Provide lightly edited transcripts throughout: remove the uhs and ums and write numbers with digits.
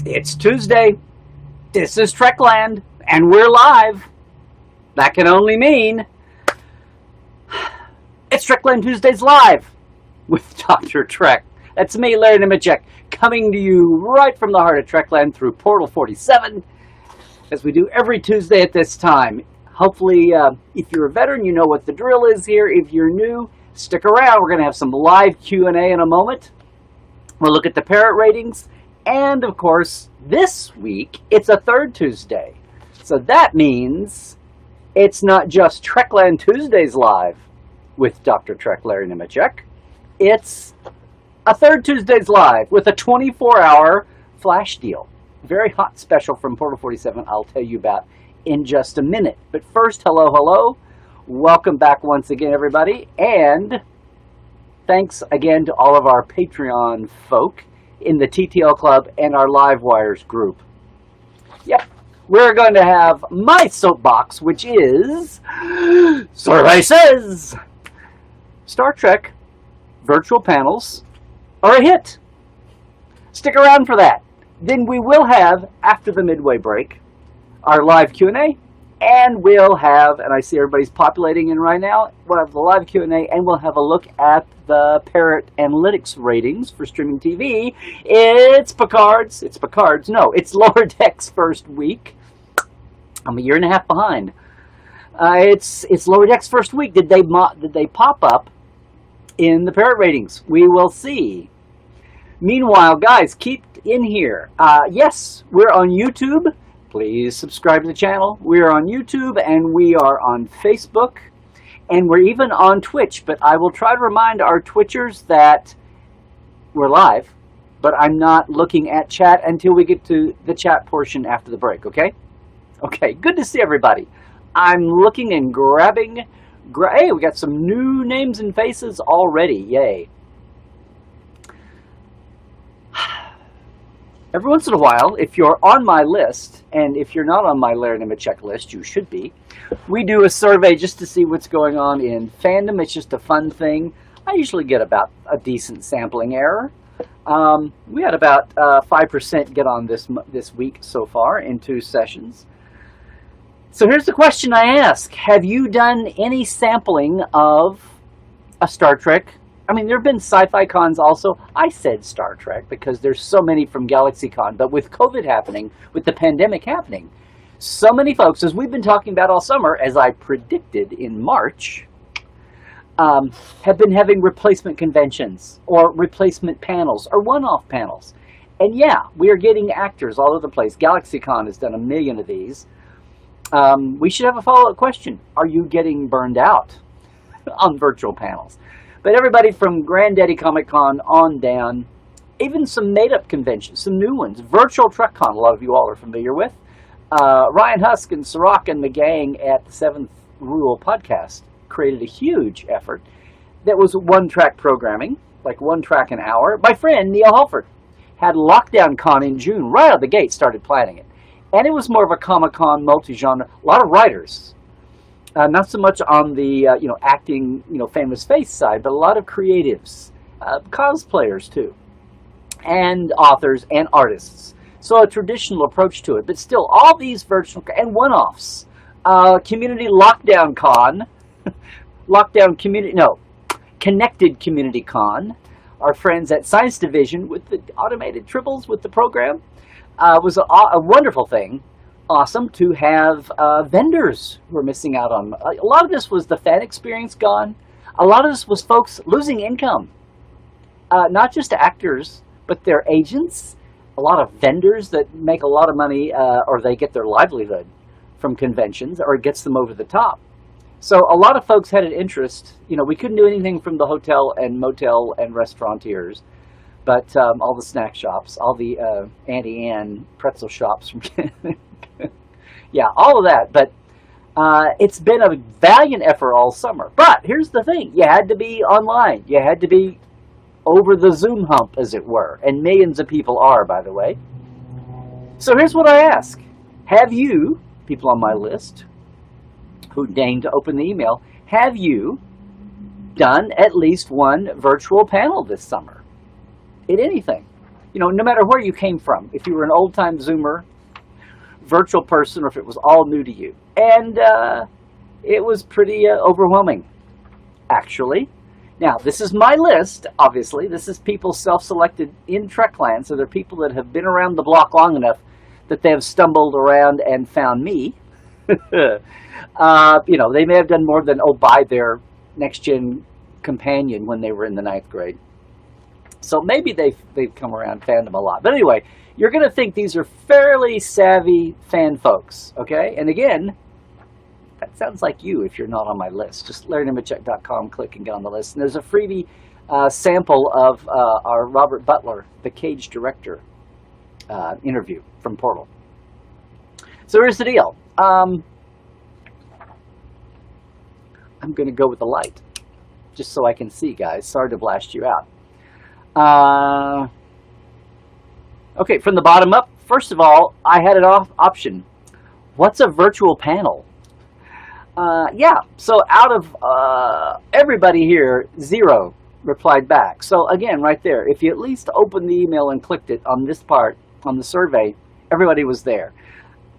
It's Tuesday. This is Trekland, and we're live. That can only mean it's Trekland Tuesdays Live with Dr. Trek. That's me, Larry Nemecek, coming to you right from the heart of Trekland through Portal 47, as we do every Tuesday at this time. Hopefully, if you're a veteran, you know what the drill is here. If you're new, stick around. We're going to have some live Q&A in a moment. We'll look at the parrot ratings. And, of course, this week, it's a third Tuesday. So that means it's not just Trekland Tuesdays Live with Dr. Trek, Larry Nemecek. It's a third Tuesdays Live with a 24-hour flash deal. Very hot special from Portal 47 I'll tell you about in just a minute. But first, hello. Welcome back once again, everybody. And thanks again to all of our Patreon folk in the TTL Club and our Live Wires group. Yep, we're going to have my soapbox, which is Survey Says Star Trek virtual panels are a hit. Stick around for that. Then we will have, after the midway break, our live Q&A, and we'll have, and I see everybody's populating in right now, we'll have the live Q&A, and we'll have a look at the Parrot Analytics ratings for streaming TV. It's Lower Deck's first week. I'm a year and a half behind. It's Lower Deck's first week. Did they pop up in the Parrot ratings? We will see. Meanwhile, guys, keep in here. Yes, we're on YouTube. Please subscribe to the channel. We are on YouTube and we are on Facebook and we're even on Twitch. But I will try to remind our Twitchers that we're live, but I'm not looking at chat until we get to the chat portion after the break, okay? Okay, good to see everybody. I'm looking and grabbing. Hey, we got some new names and faces already. Yay. Every once in a while, if you're on my list, and if you're not on my Larry Nemecek list, you should be, we do a survey just to see what's going on in fandom. It's just a fun thing. I usually get about a decent sampling error. We had about 5% get on this week so far in 2 sessions. So here's the question I ask. Have you done any sampling of a Star Trek? I mean, there have been sci-fi cons also. I said Star Trek because there's so many from GalaxyCon. But with COVID happening, with the pandemic happening, so many folks, as we've been talking about all summer, as I predicted in March, have been having replacement conventions or replacement panels or one-off panels. And yeah, we are getting actors all over the place. GalaxyCon has done 1 million of these. We should have a follow-up question. Are you getting burned out on virtual panels? But everybody from Granddaddy Comic Con on down, even some made-up conventions, some new ones. Virtual TrekCon, a lot of you all are familiar with. Ryan Husk and Sirach and the gang at the 7th Rule podcast created a huge effort that was one-track programming, like 1 track an hour. My friend Neil Halford had Lockdown Con in June, right out of the gate, started planning it. And it was more of a Comic-Con, multi-genre, a lot of writers. Not so much on the, acting, famous face side, but a lot of creatives, cosplayers too, and authors and artists. So a traditional approach to it, but still all these virtual and one-offs. Community Lockdown Con, Connected Community Con. Our friends at Science Division with the automated triples with the program was a wonderful thing. Awesome to have vendors who are missing out on. A lot of this was the fan experience gone. A lot of this was folks losing income. Not just actors, but their agents. A lot of vendors that make a lot of money or they get their livelihood from conventions or it gets them over the top. So a lot of folks had an interest. We couldn't do anything from the hotel and motel and restaurateurs. But all the snack shops, all the Auntie Anne pretzel shops from yeah, all of that. But it's been a valiant effort all summer. But here's the thing. You had to be online. You had to be over the Zoom hump, as it were. And millions of people are, by the way. So here's what I ask. Have you, people on my list, who deigned to open the email, have you done at least one virtual panel this summer? In anything? no matter where you came from, if you were an old-time Zoomer, virtual person, or if it was all new to you. And it was pretty overwhelming, actually. Now, this is my list, obviously. This is people self-selected in Trekland, so they're people that have been around the block long enough that they have stumbled around and found me. They may have done more than, buy their next-gen companion when they were in the 9th grade. So maybe they've come around fandom a lot. But anyway, you're going to think these are fairly savvy fan folks, okay? And again, that sounds like you if you're not on my list. Just LarryNemecek.com, click and get on the list. And there's a freebie sample of our Robert Butler, the Cage director, interview from Portal. So here's the deal. I'm going to go with the light, just so I can see, guys. Sorry to blast you out. Okay, from the bottom up, first of all, I had an option. What's a virtual panel? So out of everybody here, 0 replied back. So again, right there, if you at least opened the email and clicked it on this part, on the survey, everybody was there.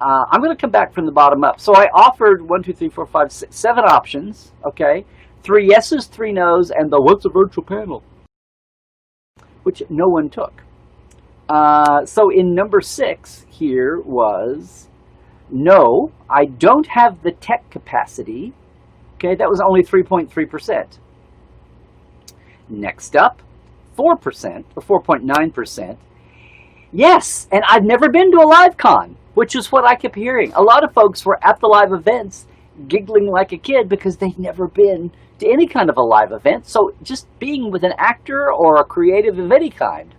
I'm going to come back from the bottom up. So I offered 7 options, okay? 3 yeses, 3 nos, and the what's a virtual panel, which no one took. So in number 6 here was, no, I don't have the tech capacity. Okay, that was only 3.3%. Next up, 4%, or 4.9%. Yes, and I've never been to a live con, which is what I kept hearing. A lot of folks were at the live events giggling like a kid because they've never been to any kind of a live event. So just being with an actor or a creative of any kind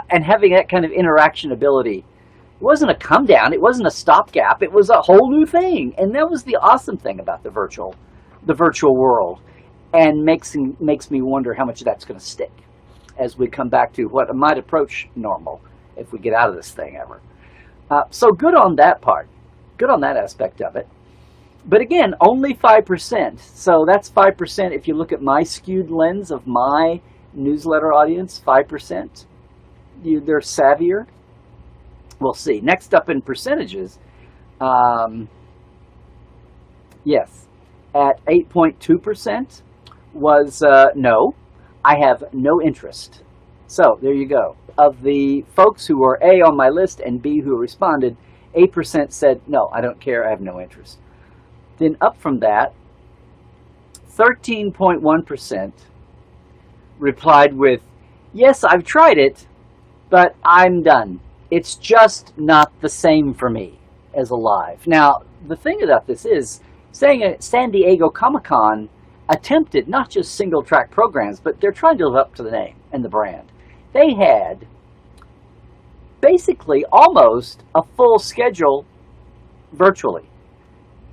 and having that kind of interaction ability, it wasn't a come down, it wasn't a stopgap, it was a whole new thing. And that was the awesome thing about the virtual world, and makes me wonder how much of that's going to stick as we come back to what might approach normal if we get out of this thing ever. So good on that part, good on that aspect of it. But again, only 5%. So that's 5% if you look at my skewed lens of my newsletter audience, 5%. They're savvier. We'll see. Next up in percentages, yes, at 8.2% was no, I have no interest. So there you go. Of the folks who were A, on my list, and B, who responded, 8% said, no, I don't care, I have no interest. Then up from that, 13.1% replied with, yes, I've tried it, but I'm done. It's just not the same for me as a live. Now, the thing about this is, San Diego Comic-Con attempted not just single-track programs, but they're trying to live up to the name and the brand. They had basically almost a full schedule virtually.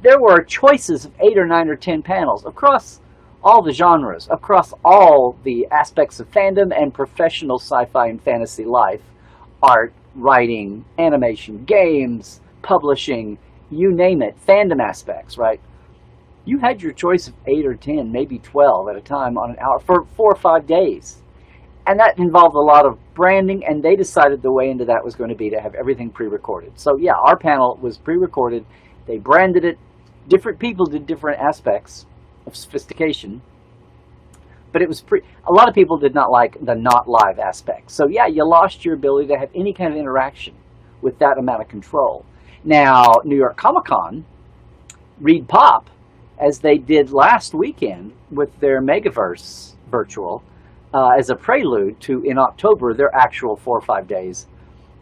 There were choices of 8 or 9 or 10 panels across all the genres, across all the aspects of fandom and professional sci-fi and fantasy life, art, writing, animation, games, publishing, you name it, fandom aspects, right? You had your choice of 8 or 10, maybe 12 at a time on an hour for 4 or 5 days. And that involved a lot of branding, and they decided the way into that was going to be to have everything pre-recorded. So yeah, our panel was pre-recorded. They branded it. Different people did different aspects of sophistication. But it was a lot of people did not like the not live aspect. So yeah, you lost your ability to have any kind of interaction with that amount of control. Now, New York Comic-Con, Reed Pop, as they did last weekend with their Megaverse virtual, as a prelude to, in October, their actual 4 or 5 days,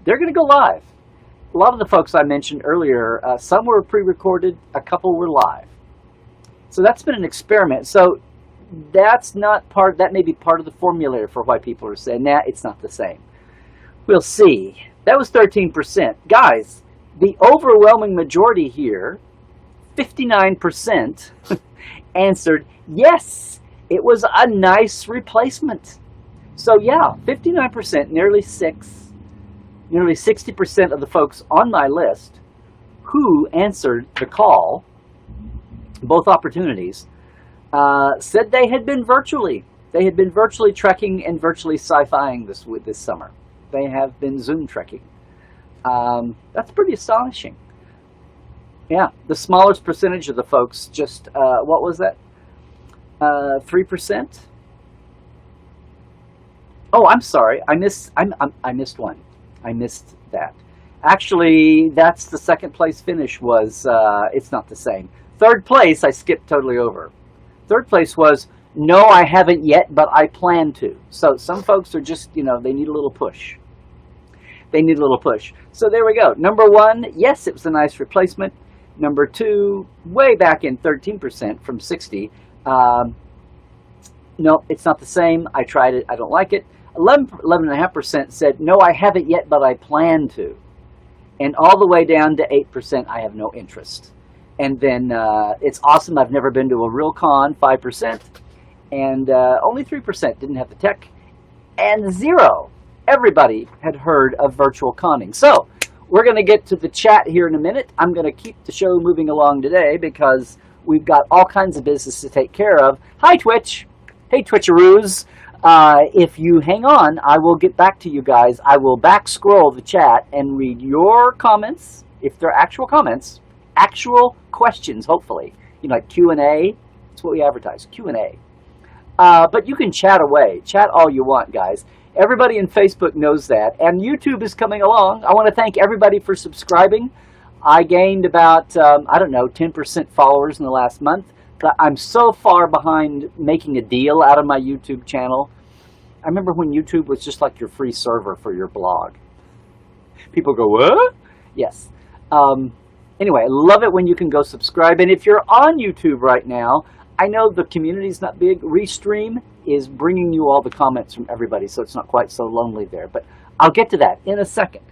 they're going to go live. A lot of the folks I mentioned earlier, some were pre-recorded, a couple were live. So that's been an experiment. So that's not part, that may be part of the formula for why people are saying, nah, it's not the same. We'll see. That was 13%. Guys, the overwhelming majority here, 59%, answered, yes, it was a nice replacement. So yeah, 59%, nearly 60% of the folks on my list who answered the call, both opportunities, said they had been virtually trekking and virtually sci-fiing this summer. they have been Zoom trekking. That's pretty astonishing. Yeah, the smallest percentage of the folks, just what was that? 3%. Oh, I'm sorry. I missed one. I missed that. Actually, that's the second place finish was. It's not the same. Third place, I skipped totally over. Third place was no, I haven't yet, but I plan to. So some folks are just, they need a little push. They need a little push. So there we go. Number one, yes, it was a nice replacement. Number two, way back in 13% from 60. No, it's not the same. I tried it. I don't like it. 11.5% said, no, I haven't yet, but I plan to. And all the way down to 8%, I have no interest. And then it's awesome. I've never been to a real con, 5%. And only 3% didn't have the tech. And 0, everybody had heard of virtual conning. So we're going to get to the chat here in a minute. I'm going to keep the show moving along today because we've got all kinds of business to take care of. Hi, Twitch. Hey, Twitcheroos. If you hang on, I will get back to you guys. I will back scroll the chat and read your comments, if they're actual comments, actual questions, hopefully. Like Q&A. That's what we advertise, Q&A. But you can chat away. Chat all you want, guys. Everybody in Facebook knows that. And YouTube is coming along. I want to thank everybody for subscribing. I gained about, 10% followers in the last month. But I'm so far behind making a deal out of my YouTube channel. I remember when YouTube was just like your free server for your blog. People go, what? Yes. Anyway, I love it when you can go subscribe. And if you're on YouTube right now, I know the community's not big. Restream is bringing you all the comments from everybody, so it's not quite so lonely there. But I'll get to that in a second.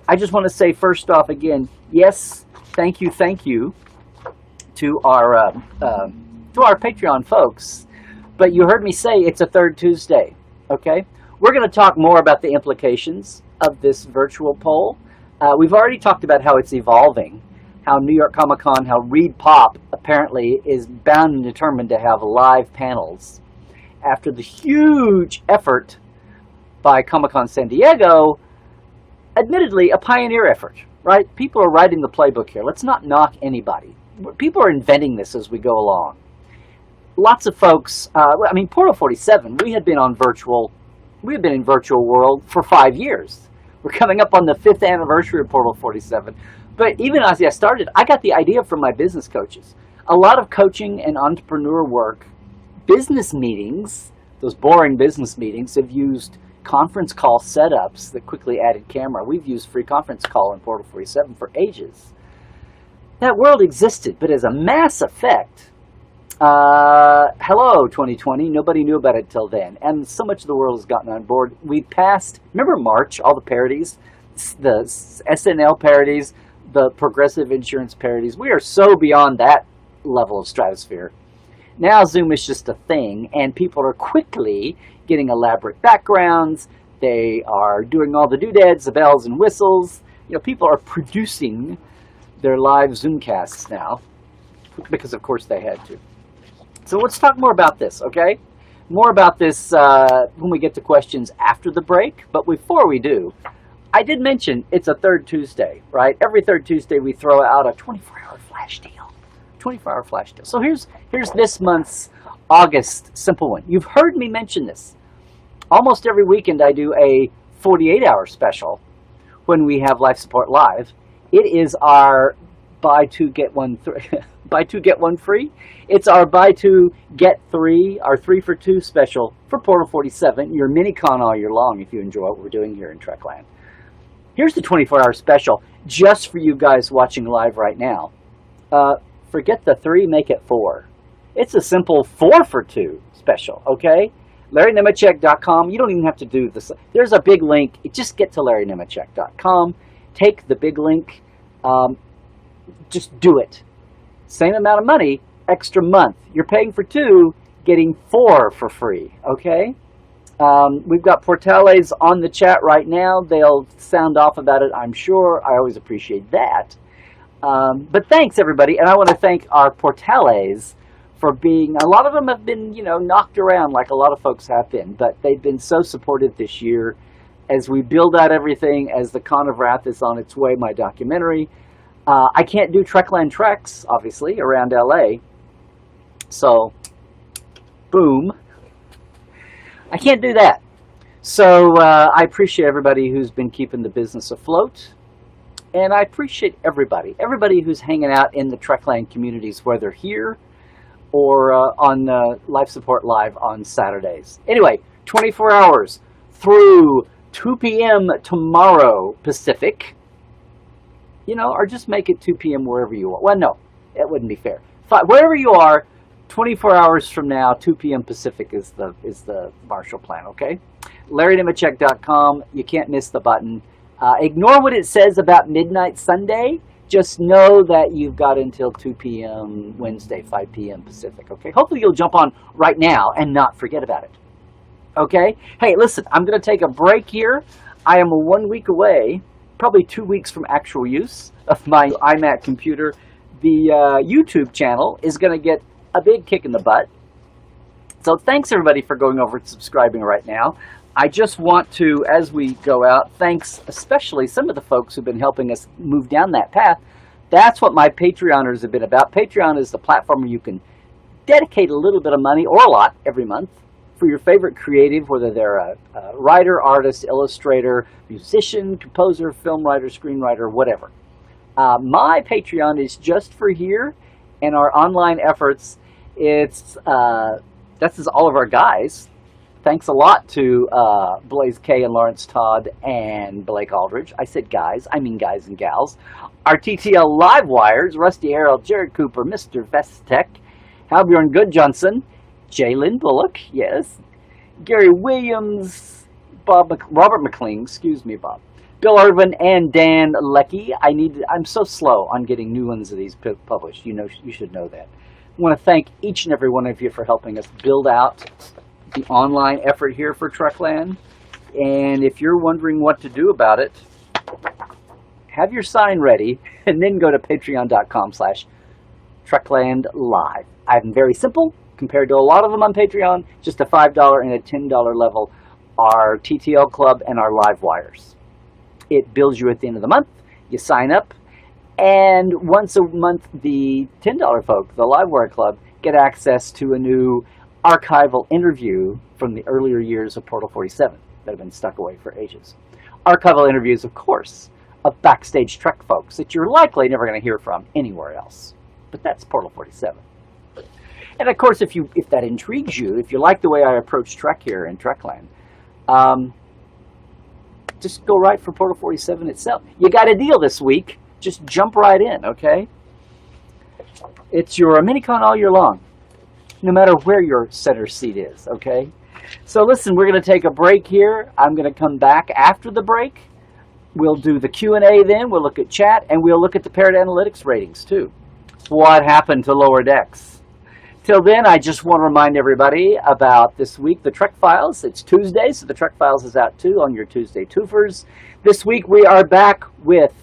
I just want to say first off again, yes, thank you to our Patreon folks. But you heard me say it's a third Tuesday, okay? We're going to talk more about the implications of this virtual poll. We've already talked about how it's evolving, how New York Comic Con, how Reed Pop apparently is bound and determined to have live panels. After the huge effort by Comic Con San Diego, admittedly a pioneer effort, right? People are writing the playbook here. Let's not knock anybody. People are inventing this as we go along. Lots of folks, Portal 47, we had been in virtual world for 5 years. We're coming up on the 5th anniversary of Portal 47. But even as I started, I got the idea from my business coaches. A lot of coaching and entrepreneur work, business meetings, those boring business meetings, have used conference call setups that quickly added camera. We've used free conference call in Portal 47 for ages. That world existed, but as a mass effect, hello 2020, nobody knew about it till then. And so much of the world has gotten on board. We passed, remember March, all the parodies, the SNL parodies, the Progressive Insurance parodies. We are so beyond that level of stratosphere. Now Zoom is just a thing, and people are quickly getting elaborate backgrounds. They are doing all the doodads, the bells and whistles. People are producing their live Zoomcasts now, because of course they had to. So let's talk more about this, okay? More about this when we get to questions after the break. But before we do, I did mention it's a third Tuesday, right? Every third Tuesday we throw out a 24-hour flash deal. 24-hour flash deal. So here's this month's August simple one. You've heard me mention this. Almost every weekend I do a 48-hour special when we have Life Support Live. It is our buy two get one free. It's our buy two get three, our 3 for 2 special for Portal 47. Your mini con all year long if you enjoy what we're doing here in Trekland. Here's the 24-hour special just for you guys watching live right now. Forget the 3, make it 4. It's a simple 4 for 2 special, okay? LarryNemecek.com. You don't even have to do this. There's a big link. Just get to LarryNemecek.com. Take the big link. Just do it. Same amount of money, extra month. You're paying for 2, getting 4 for free, okay? We've got Portales on the chat right now. They'll sound off about it, I'm sure. I always appreciate that. But thanks, everybody. And I want to thank our Portales for being, a lot of them have been, knocked around like a lot of folks have been, but they've been so supportive this year. as we build out everything, as the Con of Wrath is on its way, my documentary. I can't do Trekland treks, obviously, around LA. So, boom. I can't do that. So I appreciate everybody who's been keeping the business afloat. And I appreciate everybody who's hanging out in the Trekland communities, whether here or on Life Support Live on Saturdays. Anyway, 24 hours through 2 p.m. tomorrow Pacific. You know, or just make it 2 p.m. wherever you are. Well, no, that wouldn't be fair. Wherever you are, 24 hours from now, 2 p.m. Pacific is the Marshall Plan, okay? LarryNemecek.com. You can't miss the button. Ignore what it says about midnight Sunday. Just know that you've got until 2 p.m. Wednesday, 5 p.m. Pacific, okay? Hopefully you'll jump on right now and not forget about it, okay? Hey, listen, I'm going to take a break here. I am 1 week away, probably 2 weeks from actual use of my iMac computer. The YouTube channel is going to get a big kick in the butt. So thanks everybody for going over and subscribing right now. I just want to, as we go out, thanks especially some of the folks who've been helping us move down that path. That's what my Patreoners have been about. Patreon is the platform where you can dedicate a little bit of money, or a lot, every month for your favorite creative, whether they're a writer, artist, illustrator, musician, composer, film writer, screenwriter, whatever. My Patreon is just for here and our online efforts. It's this is all of our guys. Thanks a lot to Blaze K and Lawrence Todd and Blake Aldridge. I said guys, I mean guys and gals. Our TTL Live Wires, Rusty Harold, Jared Cooper, Mr. Vestek, Halbjorn Goodjohnson, Jalen Bullock, yes, Gary Williams, Robert McLean, excuse me, Bob, Bill Irvin, and Dan Leckie. I'm so slow on getting new ones of these published. You should know that. I want to thank each and every one of you for helping us build out the online effort here for Trekland. And if you're wondering what to do about it, have your sign ready and then go to patreon.com/TreklandLive. I'm very simple compared to a lot of them on Patreon. Just a $5 and a $10 level are TTL Club and our Live Wires. It bills you at the end of the month. You sign up. And once a month, the $10 folk, the Livewire Club, get access to a new archival interview from the earlier years of Portal 47 that have been stuck away for ages. Archival interviews, of course, of backstage Trek folks that you're likely never going to hear from anywhere else. But that's Portal 47. And of course, if that intrigues you, if you like the way I approach Trek here in Trekland, just go right for Portal 47 itself. You got a deal this week. Just jump right in, okay? It's your Minicon all year long, no matter where your center seat is, okay? So listen, we're going to take a break here. I'm going to come back after the break. We'll do the Q&A then. We'll look at chat, and we'll look at the Parrot Analytics ratings, too. What happened to Lower Decks? Till then, I just want to remind everybody about this week, the Trek Files. It's Tuesday, so the Trek Files is out, too, on your Tuesday twofers. This week, we are back with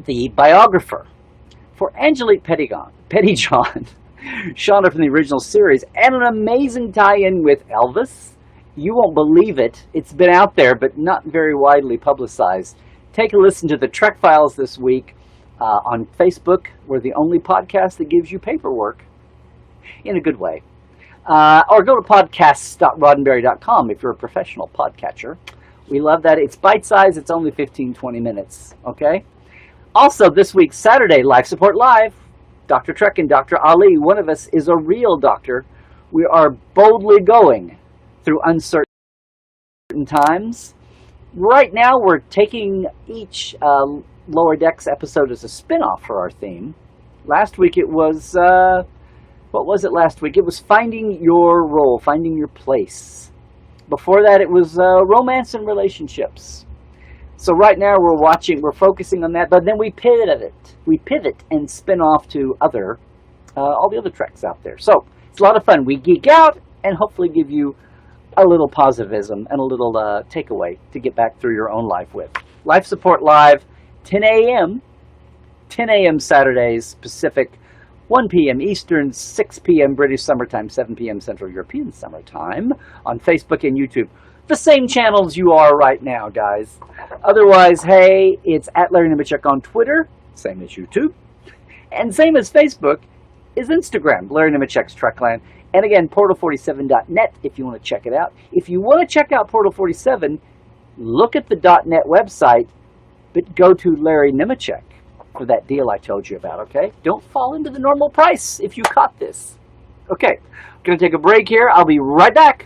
the biographer for Angelique Pettyjohn, Shauna from the original series, and an amazing tie-in with Elvis. You won't believe it. It's been out there, but not very widely publicized. Take a listen to the Trek Files this week on Facebook. We're the only podcast that gives you paperwork in a good way. Or go to podcasts.roddenberry.com if you're a professional podcatcher. We love that. It's bite-sized. It's only 15, 20 minutes, okay? Also, this week, Saturday, Life Support Live, Dr. Trek and Dr. Ali. One of us is a real doctor. We are boldly going through uncertain times. Right now, we're taking each Lower Decks episode as a spin-off for our theme. Last week, it was, what was it last week? It was finding your role, finding your place. Before that, it was romance and relationships. So right now we're focusing on that, but then we pivot and spin off to all the other treks out there. So it's a lot of fun. We geek out and hopefully give you a little positivism and a little takeaway to get back through your own life with. Life Support Live, 10 a.m. Saturdays Pacific, 1 p.m. Eastern, 6 p.m. British Summertime, 7 p.m. Central European Summertime on Facebook and YouTube. the same channels you are right now, guys. Otherwise, hey, it's at Larry Nemecek on Twitter, same as YouTube, and same as Facebook is Instagram, Larry Nemecek's Trekland. And again, portal47.net if you want to check it out. If you want to check out Portal 47, look at the .net website, but go to Larry Nemecek for that deal I told you about, okay? Don't fall into the normal price if you caught this. Okay, I'm going to take a break here. I'll be right back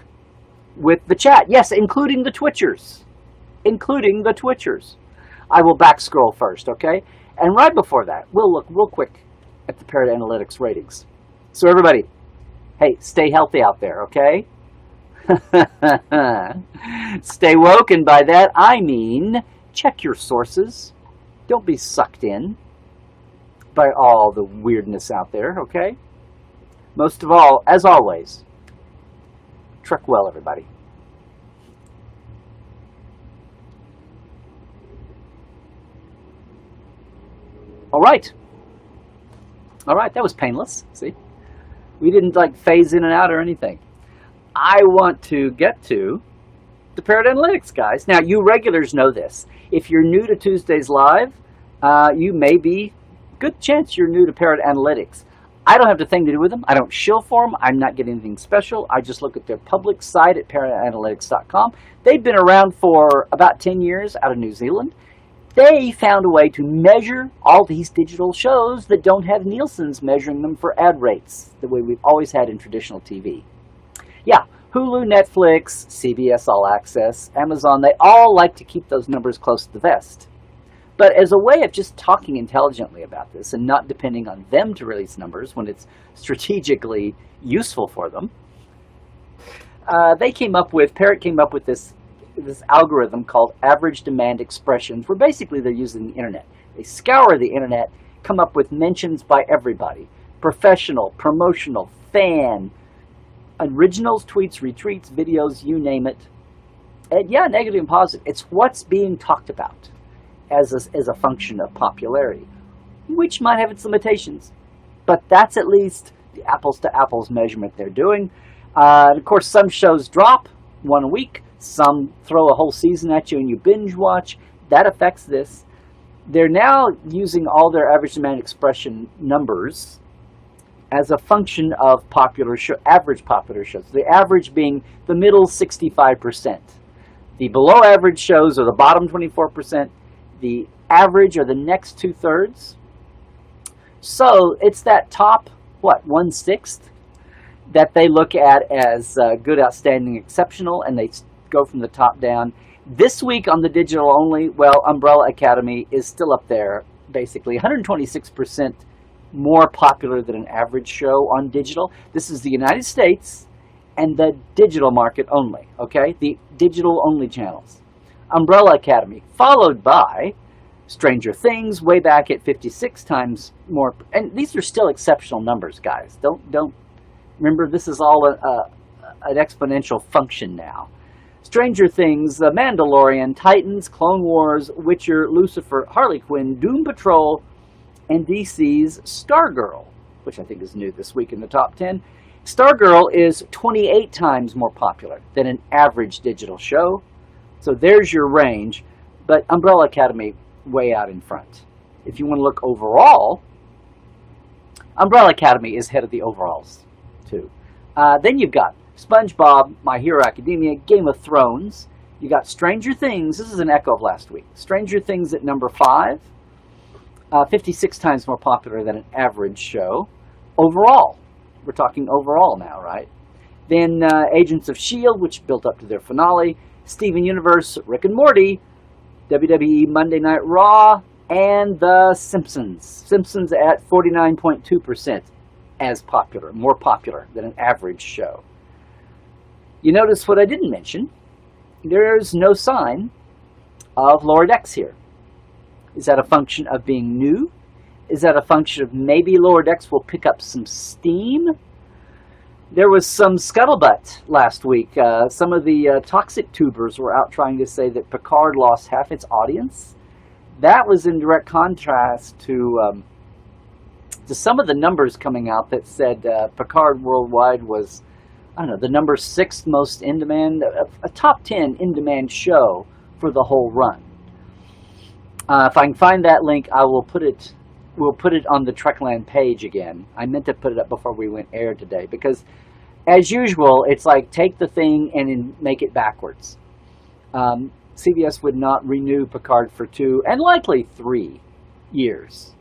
with the chat. Yes, including the Twitchers. Including the Twitchers. I will back scroll first, okay? And right before that, we'll look real quick at the Parrot Analytics ratings. So everybody, hey, stay healthy out there, okay? Stay woke, and by that I mean check your sources. Don't be sucked in by all the weirdness out there, okay? Most of all, as always, trek well, everybody. All right, that was painless, see? We didn't like phase in and out or anything. I want to get to the Parrot Analytics, guys. Now, you regulars know this. If you're new to Tuesdays Live, you may be, good chance you're new to Parrot Analytics. I don't have a thing to do with them. I don't shill for them. I'm not getting anything special. I just look at their public site at parrotanalytics.com. They've been around for about 10 years out of New Zealand. They found a way to measure all these digital shows that don't have Nielsen's measuring them for ad rates, the way we've always had in traditional TV. Yeah, Hulu, Netflix, CBS All Access, Amazon, they all like to keep those numbers close to the vest. But as a way of just talking intelligently about this and not depending on them to release numbers when it's strategically useful for them, Parrot came up with this algorithm called average demand expressions, where basically they're using the internet. They scour the internet, come up with mentions by everybody. Professional, promotional, fan, originals, tweets, retweets, videos, you name it. And yeah, negative and positive. It's what's being talked about as a function of popularity, which might have its limitations. But that's at least the apples-to-apples measurement they're doing. Of course, some shows drop one a week. Some throw a whole season at you and you binge watch. That affects this. They're now using all their average demand expression numbers as a function of average popular shows. The average being the middle 65%. The below average shows are the bottom 24%. The average are the next 2/3. So it's that top, 1/6 that they look at as good, outstanding, exceptional, and they go from the top down. This week on the digital only, Umbrella Academy is still up there, basically 126% more popular than an average show on digital. This is the United States and the digital market only, okay? The digital only channels. Umbrella Academy, followed by Stranger Things, way back at 56 times more. And these are still exceptional numbers, guys. Don't remember, this is all an exponential function now. Stranger Things, The Mandalorian, Titans, Clone Wars, Witcher, Lucifer, Harley Quinn, Doom Patrol, and DC's Stargirl, which I think is new this week in the top 10. Stargirl is 28 times more popular than an average digital show. So there's your range, but Umbrella Academy way out in front. If you want to look overall, Umbrella Academy is head of the overalls, too. Then you've got SpongeBob, My Hero Academia, Game of Thrones. You got Stranger Things. This is an echo of last week. Stranger Things at number 5, 56 times more popular than an average show. Overall, we're talking overall now, right? Then Agents of S.H.I.E.L.D., which built up to their finale. Steven Universe, Rick and Morty, WWE Monday Night Raw, and The Simpsons. Simpsons at 49.2% as popular, more popular than an average show. You notice what I didn't mention. There's no sign of Lower Decks here. Is that a function of being new? Is that a function of maybe Lower Decks will pick up some steam? There was some scuttlebutt last week. Some of the toxic tubers were out trying to say that Picard lost half its audience. That was in direct contrast to some of the numbers coming out that said Picard worldwide was I don't know, the number 6 most in-demand, a top 10 in-demand show for the whole run. If I can find that link, I will put it. We'll put it on the Trekland page again. I meant to put it up before we went air today because, as usual, it's like take the thing and then make it backwards. CBS would not renew Picard for 2 and likely 3 years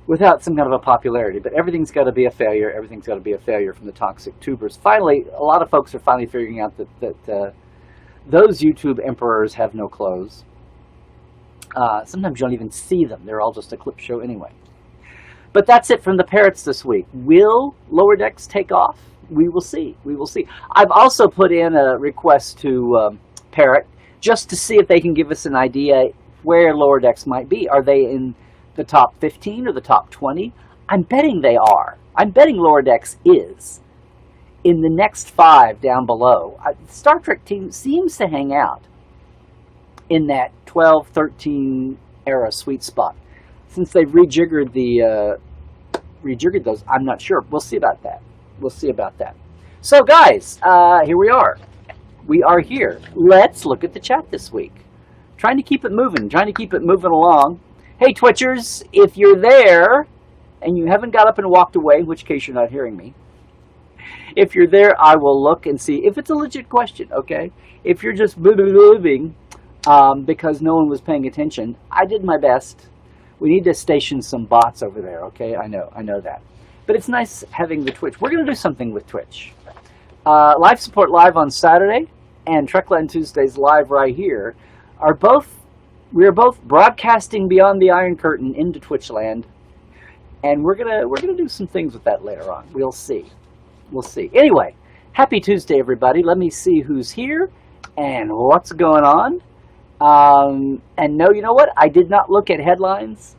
without some kind of a popularity. But everything's got to be a failure. Everything's got to be a failure from the toxic tubers. Finally, a lot of folks are finally figuring out that those YouTube emperors have no clothes. Sometimes you don't even see them. They're all just a clip show anyway. But that's it from the parrots this week. Will Lower Decks take off? We will see. We will see. I've also put in a request to Parrot just to see if they can give us an idea where Lower Decks might be. Are they in the top 15 or the top 20? I'm betting they are. I'm betting Lower Decks is in the next 5 down below. The Star Trek team seems to hang out in that 12, 13 era sweet spot. Since they've rejiggered those, I'm not sure. We'll see about that. We'll see about that. So, guys, here we are. We are here. Let's look at the chat this week. Trying to keep it moving. Trying to keep it moving along. Hey, Twitchers, if you're there and you haven't got up and walked away, in which case you're not hearing me, if you're there, I will look and see if it's a legit question, okay? If you're just moving because no one was paying attention, I did my best. We need to station some bots over there, okay? I know that. But it's nice having the Twitch. We're going to do something with Twitch. Live Support Live on Saturday and Trekland Tuesdays live right here we are both broadcasting beyond the Iron Curtain into Twitch land, and we're gonna do some things with that later on. We'll see. We'll see. Anyway, happy Tuesday, everybody. Let me see who's here and what's going on. And no, you know what? I did not look at headlines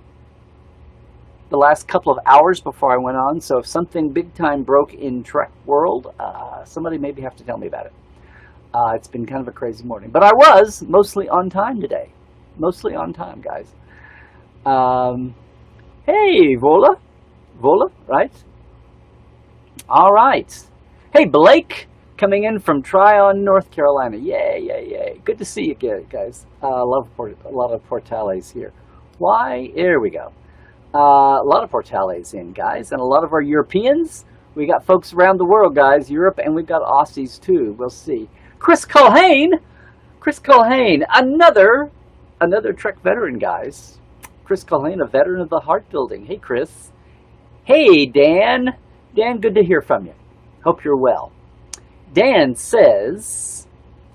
the last couple of hours before I went on, so if something big time broke in Trek world, somebody maybe have to tell me about it. It's been kind of a crazy morning, but I was mostly on time today. Mostly on time, guys. Hey, Vola, right? All right. Hey, Blake, coming in from Tryon, North Carolina. Yay. Good to see you guys. A lot of Portales here. Why? There we go. A lot of Portales in, guys. And a lot of our Europeans. We got folks around the world, guys. Europe, and we've got Aussies, too. We'll see. Chris Culhane, another Trek veteran, guys. Chris Culhane, a veteran of the Heart Building. Hey, Chris. Hey, Dan. Dan, good to hear from you. Hope you're well. Dan says,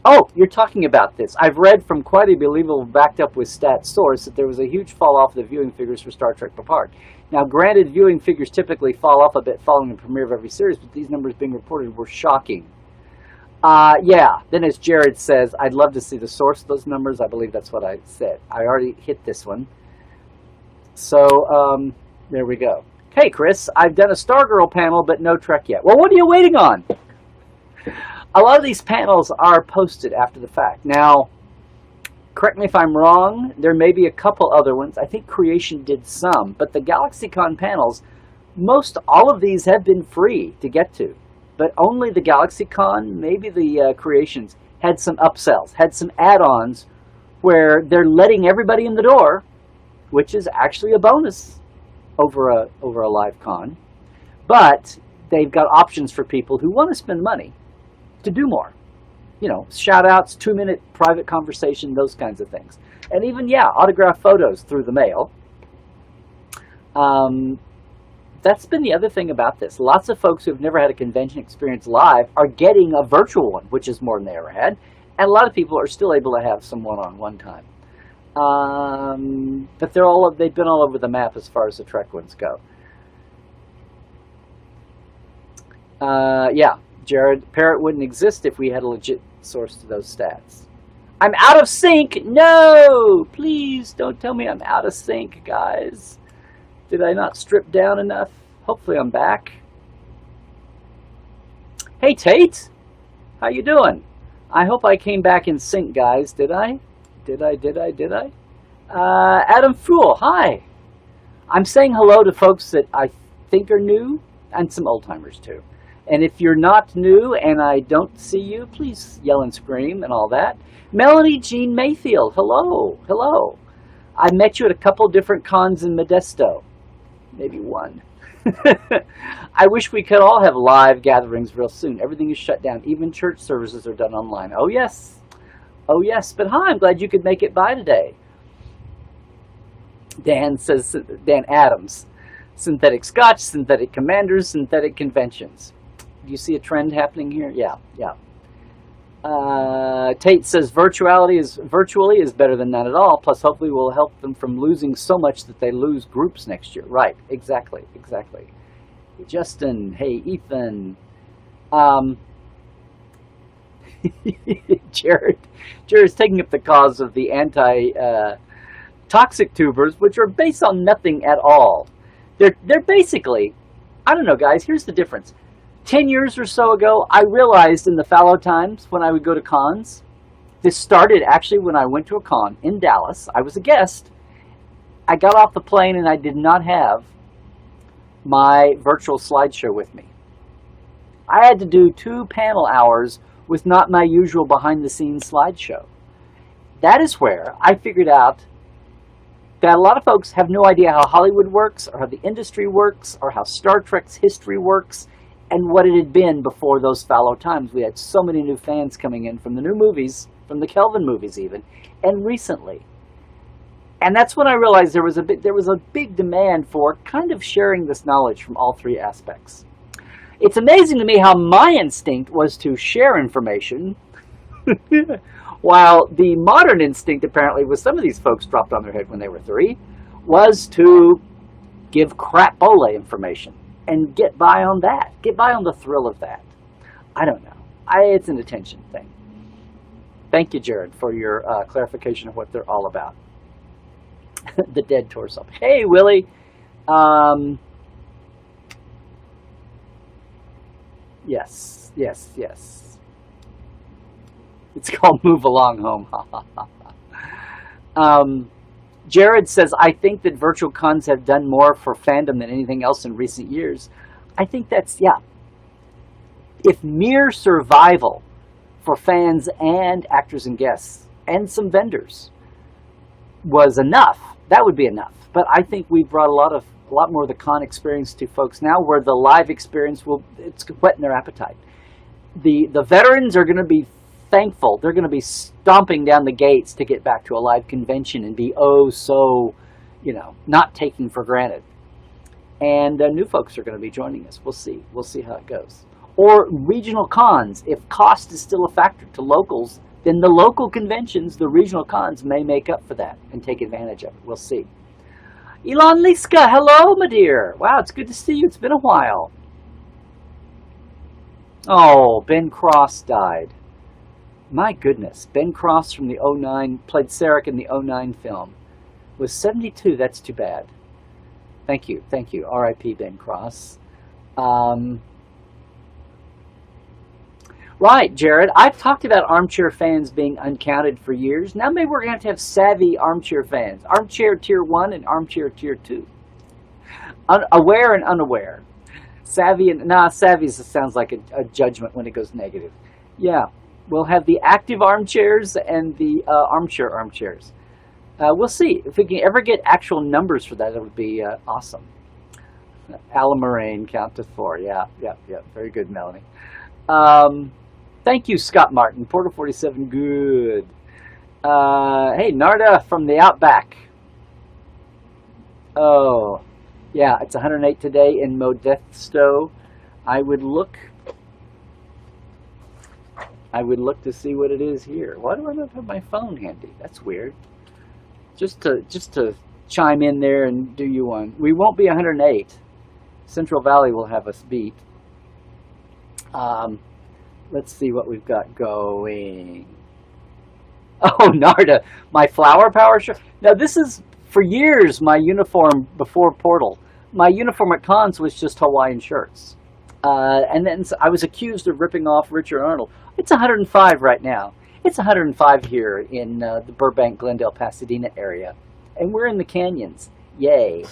oh, you're talking about this. I've read from quite a believable, backed up with stat source, that there was a huge fall off of the viewing figures for Star Trek Picard. Now, granted, viewing figures typically fall off a bit following the premiere of every series, but these numbers being reported were shocking. Yeah. Then as Jared says, I'd love to see the source of those numbers. I believe that's what I said. I already hit this one. So, there we go. Hey, Chris, I've done a Stargirl panel, but no Trek yet. Well, what are you waiting on? A lot of these panels are posted after the fact. Now, correct me if I'm wrong, there may be a couple other ones. I think Creation did some, but the GalaxyCon panels, most all of these have been free to get to. But only the GalaxyCon, maybe the Creations, had some upsells, had some add-ons where they're letting everybody in the door, which is actually a bonus over a live con. But they've got options for people who want to spend money to do more. You know, shout-outs, 2-minute private conversation, those kinds of things. And even, yeah, autograph photos through the mail. That's been the other thing about this. Lots of folks who have never had a convention experience live are getting a virtual one, which is more than they ever had. And a lot of people are still able to have some one-on-one time. But they've been all over the map as far as the Trek ones go. Yeah, Jared, Parrot wouldn't exist if we had a legit source to those stats. I'm out of sync! No! Please don't tell me I'm out of sync, guys. Did I not strip down enough? Hopefully I'm back. Hey, Tate! How you doing? I hope I came back in sync, guys. Did I? Did I? Adam Fool, hi! I'm saying hello to folks that I think are new, and some old-timers, too. And if you're not new and I don't see you, please yell and scream and all that. Melanie Jean Mayfield, hello, hello. I met you at a couple different cons in Modesto, maybe one. I wish we could all have live gatherings real soon. Everything is shut down. Even church services are done online. Oh, yes. Oh, yes. But hi, I'm glad you could make it by today. Dan Adams. Synthetic Scotch, synthetic commanders, synthetic conventions. Do you see a trend happening here? Yeah, yeah. Tate says virtually is better than none at all. Plus, hopefully, we'll help them from losing so much that they lose groups next year. Right? Exactly. Exactly. Justin, hey Ethan, Jared's taking up the cause of the anti-toxic tubers, which are based on nothing at all. They're basically, I don't know, guys. Here's the difference. 10 years or so ago, I realized in the fallow times when I would go to cons, this started actually when I went to a con in Dallas. I was a guest. I got off the plane and I did not have my virtual slideshow with me. I had to do 2 panel hours with not my usual behind-the-scenes slideshow. That is where I figured out that a lot of folks have no idea how Hollywood works or how the industry works or how Star Trek's history works and what it had been before those fallow times. We had so many new fans coming in from the new movies, from the Kelvin movies even, and recently. And that's when I realized there was a big demand for kind of sharing this knowledge from all 3 aspects. It's amazing to me how my instinct was to share information, while the modern instinct apparently was, some of these folks dropped on their head when they were 3, was to give crap-bole information and get by on that, get by on the thrill of that. I don't know. It's an attention thing. Thank you, Jared, for your clarification of what they're all about. The dead torso. Hey, Willie. Yes. It's called Move Along Home. Jared says, I think that virtual cons have done more for fandom than anything else in recent years. I think that's, yeah. If mere survival for fans and actors and guests and some vendors was enough, that would be enough. But I think we've brought a lot more of the con experience to folks now, where the live experience it's whetting their appetite. The veterans are going to be thankful. They're going to be stomping down the gates to get back to a live convention and be not taken for granted. And new folks are going to be joining us. We'll see how it goes. Or regional cons. If cost is still a factor to locals, then the local conventions, the regional cons, may make up for that and take advantage of it. We'll see. Elon Liska, hello, my dear. Wow, it's good to see you. It's been a while. Oh, Ben Cross died. My goodness. Ben Cross from the 09, played Sarek in the 09 film. Was 72. That's too bad. Thank you. R.I.P. Ben Cross. Right, Jared. I've talked about armchair fans being uncounted for years. Now maybe we're going to have savvy armchair fans. Armchair tier 1 and armchair tier 2. Aware and unaware. Savvy sounds like a judgment when it goes negative. Yeah, we'll have the active armchairs and the armchair armchairs. We'll see. If we can ever get actual numbers for that, it would be awesome. Alan Moraine, count to 4. Yeah. Very good, Melanie. Thank you, Scott Martin. Portal 47, good. Hey, Narda from the Outback. Oh, yeah, it's 108 today in Modesto. I would look to see what it is here. Why do I not have my phone handy? That's weird. Just to chime in there and do you one. We won't be 108. Central Valley will have us beat. Let's see what we've got going. Oh, Narda, my flower power shirt. Now, this is, for years, my uniform before Portal. My uniform at cons was just Hawaiian shirts. And then I was accused of ripping off Richard Arnold. It's 105 right now. It's 105 here in the Burbank, Glendale, Pasadena area. And we're in the canyons. Yay.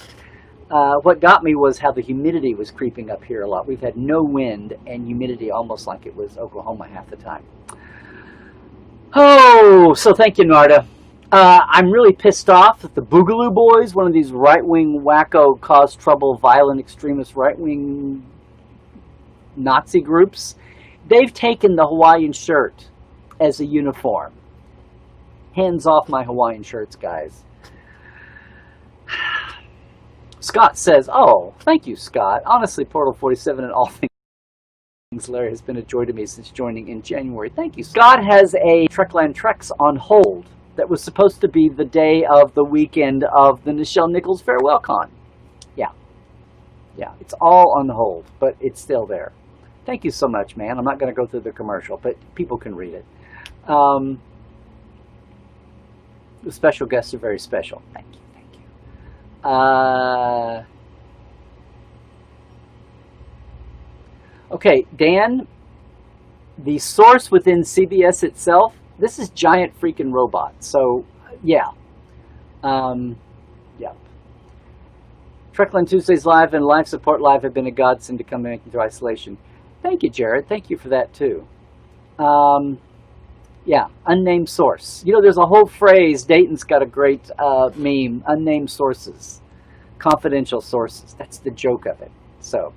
What got me was how the humidity was creeping up here a lot. We've had no wind and humidity almost like it was Oklahoma half the time. Oh, so thank you, Narda. I'm really pissed off that the Boogaloo Boys, one of these right-wing wacko, cause trouble, violent, extremist, right-wing Nazi groups, they've taken the Hawaiian shirt as a uniform. Hands off my Hawaiian shirts, guys. Scott says, oh, thank you, Scott. Honestly, Portal 47 and all things Larry has been a joy to me since joining in January. Thank you. Scott has a Trekland Treks on hold that was supposed to be the day of the weekend of the Nichelle Nichols Farewell Con. Yeah, it's all on hold, but it's still there. Thank you so much, man. I'm not going to go through the commercial, but people can read it. The special guests are very special. Thank you. Okay, Dan, the source within CBS itself, this is giant freaking robots. So, yeah. Yeah. Trekland Tuesdays Live and Live Support Live have been a godsend to come in through isolation. Thank you, Jared. Thank you for that, too. Yeah, unnamed source. You know, there's a whole phrase, Dayton's got a great meme, unnamed sources, confidential sources. That's the joke of it. So,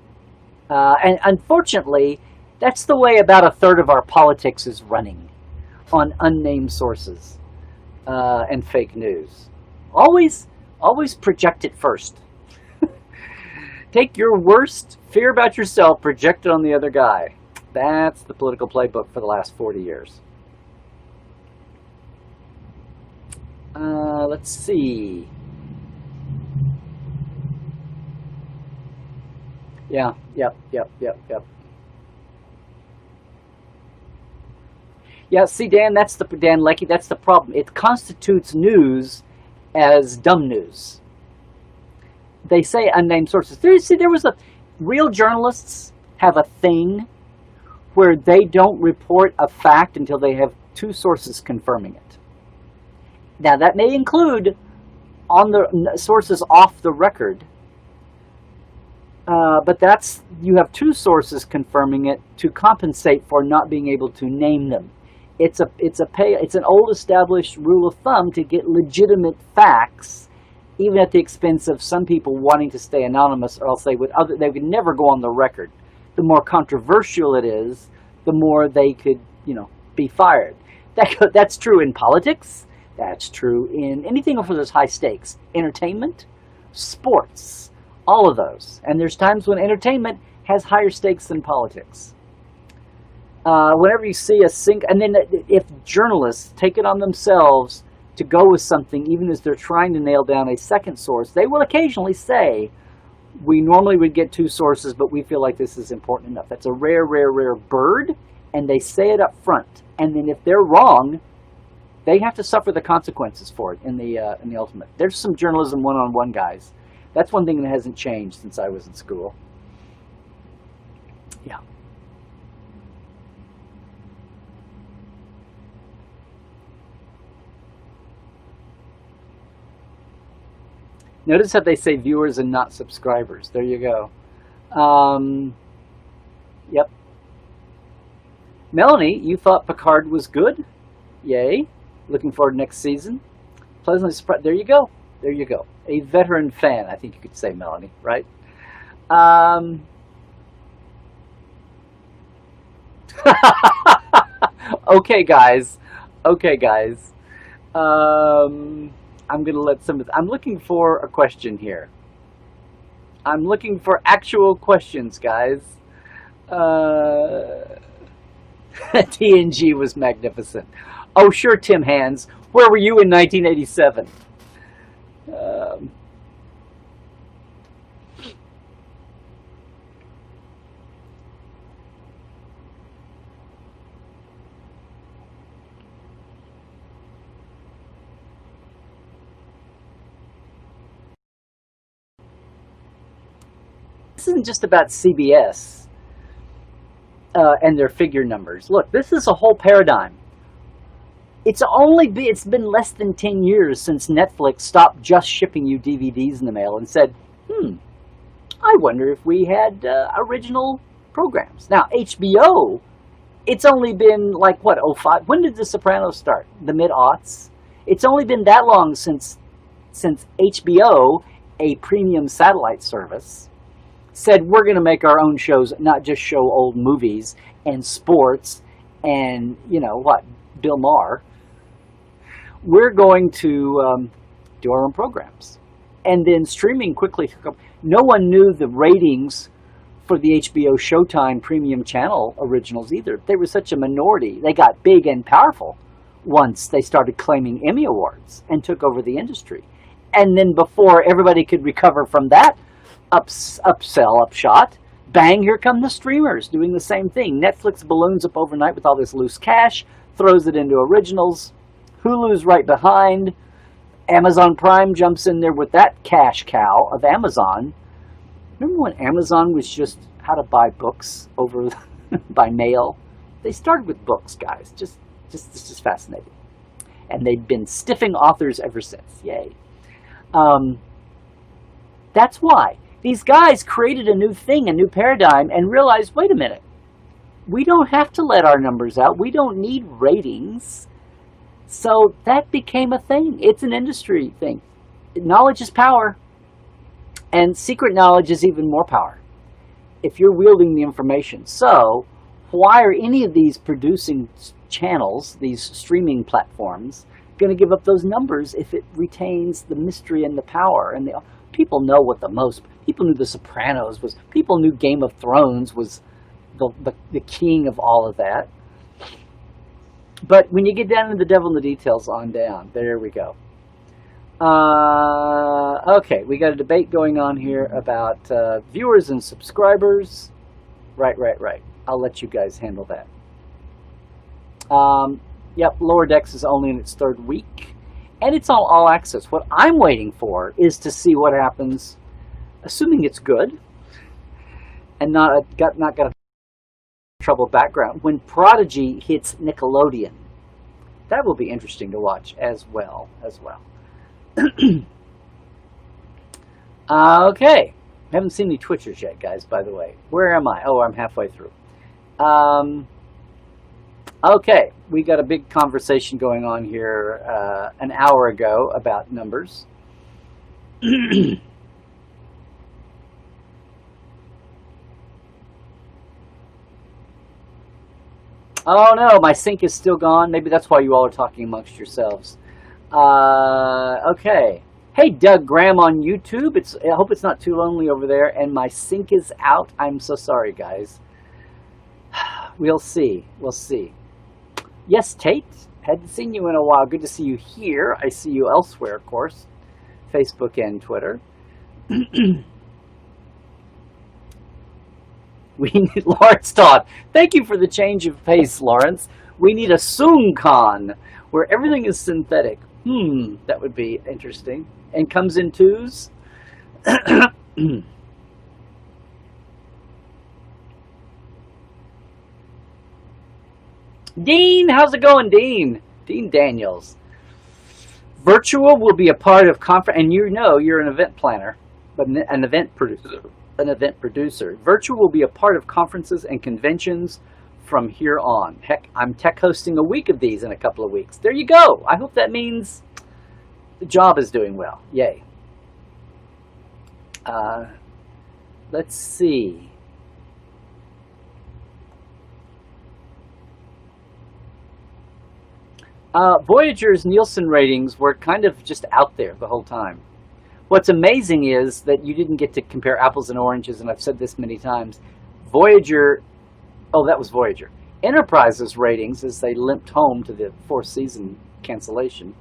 and unfortunately, that's the way about a third of our politics is running, on unnamed sources and fake news. Always project it first. Take your worst fear about yourself, project it on the other guy. That's the political playbook for the last 40 years. Let's see. Yeah, yep. Yeah, see, Dan, Dan Leckie, that's the problem. It constitutes news as dumb news. They say unnamed sources. Real journalists have a thing where they don't report a fact until they have two sources confirming it. Now, that may include on the sources off the record, but you have two sources confirming it to compensate for not being able to name them. It's an old established rule of thumb to get legitimate facts, even at the expense of some people wanting to stay anonymous, or else they would never go on the record. The more controversial it is, the more they could, be fired. That's true in politics. That's true in anything where there's high stakes. Entertainment, sports, all of those. And there's times when entertainment has higher stakes than politics. Whenever you see and then if journalists take it on themselves to go with something, even as they're trying to nail down a second source, they will occasionally say, we normally would get two sources, but we feel like this is important enough. That's a rare bird, and they say it up front. And then if they're wrong, they have to suffer the consequences for it in the ultimate. There's some journalism one-on-one, guys. That's one thing that hasn't changed since I was in school. Yeah. Notice how they say viewers and not subscribers. There you go. Yep. Melanie, you thought Picard was good? Yay. Looking forward to next season. Pleasantly surprised. There you go. A veteran fan, I think you could say, Melanie, right? Okay, guys. I'm going to let I'm looking for a question here. I'm looking for actual questions, guys. TNG was magnificent. Oh, sure, Tim Hands. Where were you in 1987? This isn't just about CBS and their figure numbers. Look, this is a whole paradigm. It's been less than 10 years since Netflix stopped just shipping you DVDs in the mail and said, I wonder if we had original programs. Now, HBO, it's only been like, what, '05? When did The Sopranos start? The mid-aughts? It's only been that long since HBO, a premium satellite service, said we're going to make our own shows, not just show old movies and sports and, you know, what, Bill Maher. We're going to do our own programs. And then streaming quickly took up. No one knew the ratings for the HBO Showtime premium channel originals either. They were such a minority. They got big and powerful once they started claiming Emmy Awards and took over the industry. And then before everybody could recover from that upshot, bang, here come the streamers doing the same thing. Netflix balloons up overnight with all this loose cash, throws it into originals. Hulu's right behind. Amazon Prime jumps in there with that cash cow of Amazon. Remember when Amazon was just how to buy books over by mail? They started with books, guys. Just it's just fascinating. And they've been stiffing authors ever since. Yay. That's why. These guys created a new thing, a new paradigm, and realized, wait a minute. We don't have to let our numbers out. We don't need ratings. So that became a thing. It's an industry thing. Knowledge is power. And secret knowledge is even more power if you're wielding the information. So why are any of these producing channels, these streaming platforms, going to give up those numbers if it retains the mystery and the power? And people know what people knew The Sopranos was, people knew Game of Thrones was the king of all of that. But when you get down to the devil in the details on down, there we go. Okay, we got a debate going on here about viewers and subscribers. Right. I'll let you guys handle that. Yep, Lower Decks is only in its third week, and it's all access. What I'm waiting for is to see what happens, assuming it's good, and not got a trouble background, when Prodigy hits Nickelodeon. That will be interesting to watch as well. Okay. Haven't seen any Twitchers yet, guys, by the way. Where am I? Oh, I'm halfway through. Okay. We got a big conversation going on here an hour ago about numbers. Oh no, my sync is still gone. Maybe that's why you all are talking amongst yourselves. Okay. Hey, Doug Graham on YouTube. I hope it's not too lonely over there. And my sync is out. I'm so sorry, guys. We'll see. Yes, Tate. Hadn't seen you in a while. Good to see you here. I see you elsewhere, of course. Facebook and Twitter. We need Lawrence Todd. Thank you for the change of pace, Lawrence. We need a SoonCon where everything is synthetic. That would be interesting. And comes in twos. Dean, how's it going, Dean? Dean Daniels. Virtual will be a part of conference, and you know you're an event planner, but an event producer. Virtual will be a part of conferences and conventions from here on. Heck, I'm tech hosting a week of these in a couple of weeks. There you go. I hope that means the job is doing well. Yay. Let's see. Voyager's Nielsen ratings were kind of just out there the whole time. What's amazing is that you didn't get to compare apples and oranges, and I've said this many times. Voyager, that was Voyager. Enterprise's ratings, as they limped home to the fourth season cancellation,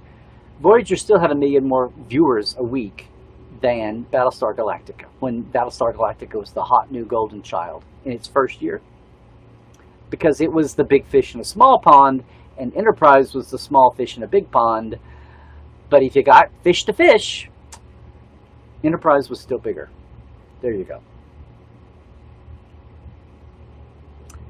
Voyager still had 1 million more viewers a week than Battlestar Galactica, when Battlestar Galactica was the hot new golden child in its first year. Because it was the big fish in a small pond, and Enterprise was the small fish in a big pond. But if you got fish to fish, Enterprise was still bigger. There you go.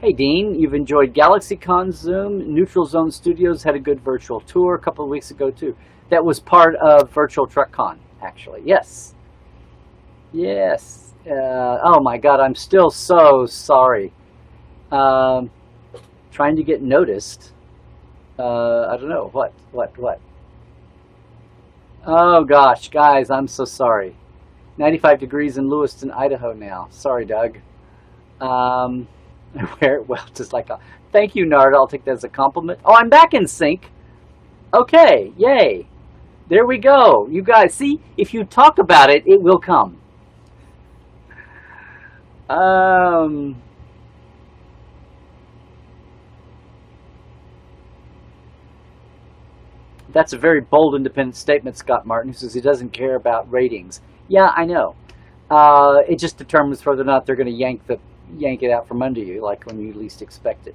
Hey, Dean, you've enjoyed GalaxyCon Zoom. Neutral Zone Studios had a good virtual tour a couple of weeks ago, too. That was part of Virtual TrekCon, actually. Yes. Yes. Oh my God, I'm still so sorry. Um, Trying to get noticed. I don't know. What? Oh gosh, guys, I'm so sorry. 95 degrees in Lewiston, Idaho now. Sorry, Doug. Um, well, just like, thank you, Nard. I'll take that as a compliment. Oh, I'm back in sync. Okay, yay. There we go. You guys, see, if you talk about it, it will come. Um, that's a very bold, independent statement, Scott Martin, who says he doesn't care about ratings. Yeah, I know. It just determines whether or not they're going to yank it out from under you, like when you least expect it.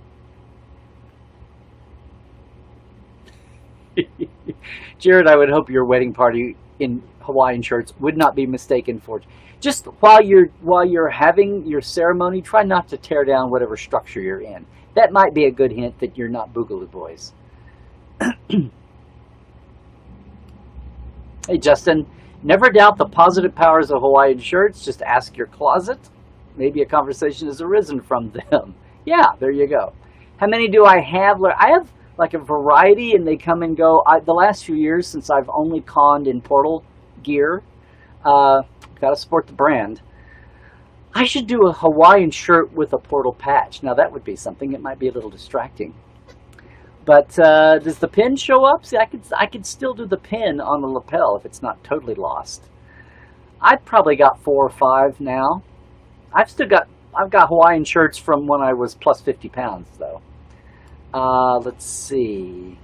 Jared, I would hope your wedding party in Hawaiian shirts would not be mistaken for. Just while you're having your ceremony, try not to tear down whatever structure you're in. That might be a good hint that you're not Boogaloo Boys. Hey, Justin, never doubt the positive powers of Hawaiian shirts. Just ask your closet. Maybe a conversation has arisen from them. Yeah, there you go. How many do I have? I have like a variety, and they come and go. The last few years, since I've only conned in Portal gear, got to support the brand. I should do a Hawaiian shirt with a Portal patch. Now, that would be something. It might be a little distracting. But does the pin show up? See, I could still do the pin on the lapel if it's not totally lost. I've probably got 4 or 5 now. I've got Hawaiian shirts from when I was plus 50 pounds, though. Let's see.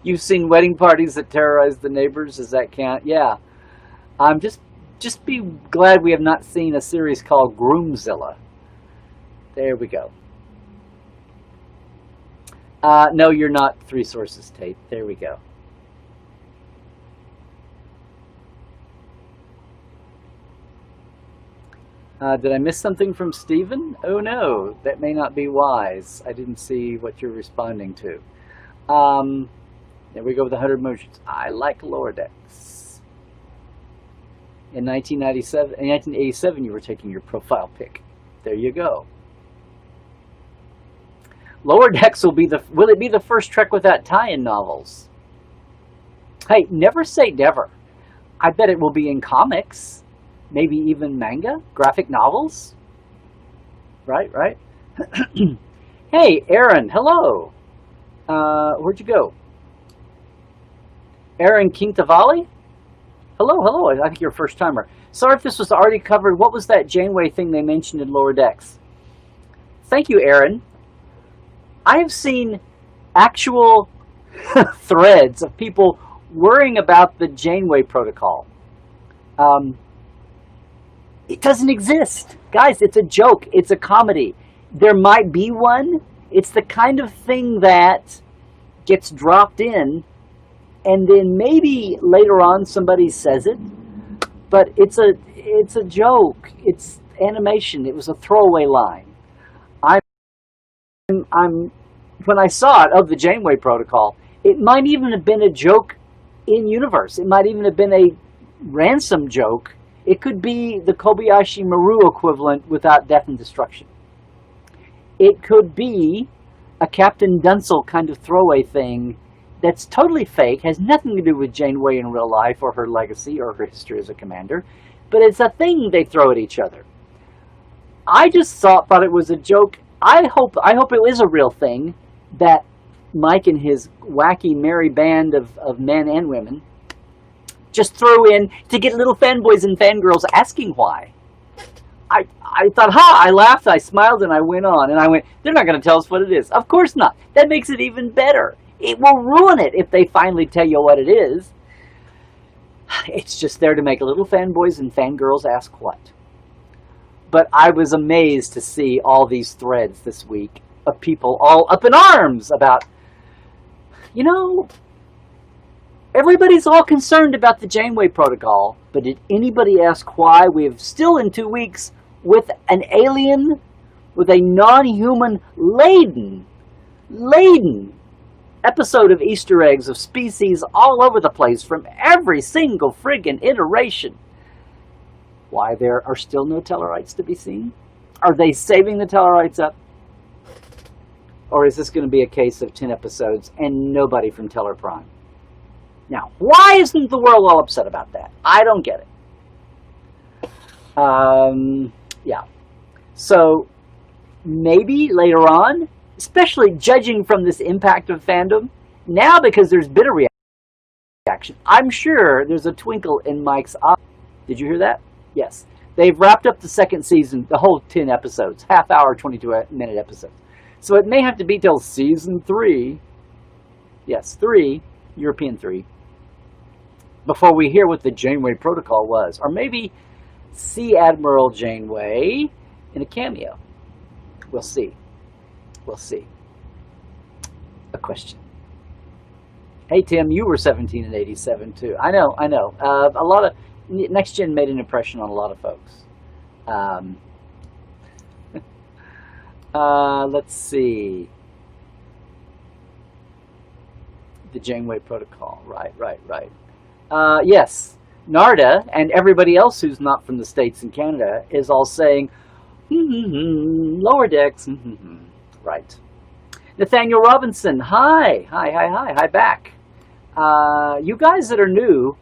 You've seen wedding parties that terrorize the neighbors? Does that count? Yeah. Just be glad we have not seen a series called Groomzilla. There we go. No, you're not 3 Sources tape. There we go. Did I miss something from Stephen? Oh no, that may not be wise. I didn't see what you're responding to. There we go with the 100 motions. I like Lower Decks. In 1987, you were taking your profile pic. There you go. Lower Decks will it be the first Trek Without tie-in novels? Hey, never say never. I bet it will be in comics, maybe even manga, graphic novels. Right. Hey, Aaron, hello. Where'd you go? Aaron Quintavali? Hello. I think you're a first timer. Sorry if this was already covered. What was that Janeway thing they mentioned in Lower Decks? Thank you, Aaron. I have seen actual threads of people worrying about the Janeway protocol. It doesn't exist. Guys, it's a joke. It's a comedy. There might be one. It's the kind of thing that gets dropped in, and then maybe later on somebody says it, but it's a joke. It's animation. It was a throwaway line. When I saw it of the Janeway protocol, it might even have been a joke in universe. It might even have been a ransom joke. It could be the Kobayashi Maru equivalent without death and destruction. It could be a Captain Dunsel kind of throwaway thing that's totally fake, has nothing to do with Janeway in real life or her legacy or her history as a commander, but it's a thing they throw at each other. I just thought it was a joke. I hope it is a real thing that Mike and his wacky merry band of men and women just throw in to get little fanboys and fangirls asking why. I thought, I laughed, I smiled, and I went on. And I went, they're not going to tell us what it is. Of course not. That makes it even better. It will ruin it if they finally tell you what it is. It's just there to make little fanboys and fangirls ask what. But I was amazed to see all these threads this week of people all up in arms about, everybody's all concerned about the Janeway protocol, but did anybody ask why we have still in 2 weeks with an alien, with a non-human laden episode of Easter eggs of species all over the place from every single friggin' iteration. Why there are still no Tellarites to be seen? Are they saving the Tellarites up? Or is this going to be a case of 10 episodes and nobody from Teller Prime? Now, why isn't the world all upset about that? I don't get it. Yeah. So, maybe later on, especially judging from this impact of fandom, now because there's been a reaction, I'm sure there's a twinkle in Mike's eye. Did you hear that? Yes. They've wrapped up the second season, the whole 10 episodes, half-hour, 22-minute episodes. So it may have to be till season 3, yes, 3, European 3, before we hear what the Janeway Protocol was. Or maybe see Admiral Janeway in a cameo. We'll see. We'll see. A question. Hey, Tim, you were 17 in 87, too. I know. A lot of... Next Gen made an impression on a lot of folks. Let's see. The Janeway Protocol. Right. Yes. Narda and everybody else who's not from the States and Canada is all saying, lower decks. Right. Nathaniel Robinson. Hi back. You guys that are new,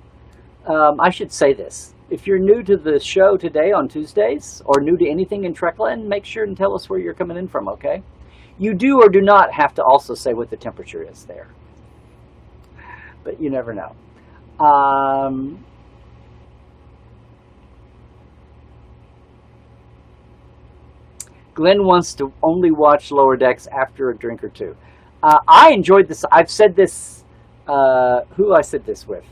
I should say this. If you're new to the show today on Tuesdays, or new to anything in Trekland, make sure and tell us where you're coming in from, okay? You do or do not have to also say what the temperature is there. But you never know. Glenn wants to only watch Lower Decks after a drink or two. I enjoyed this. I've said this, who I said this with?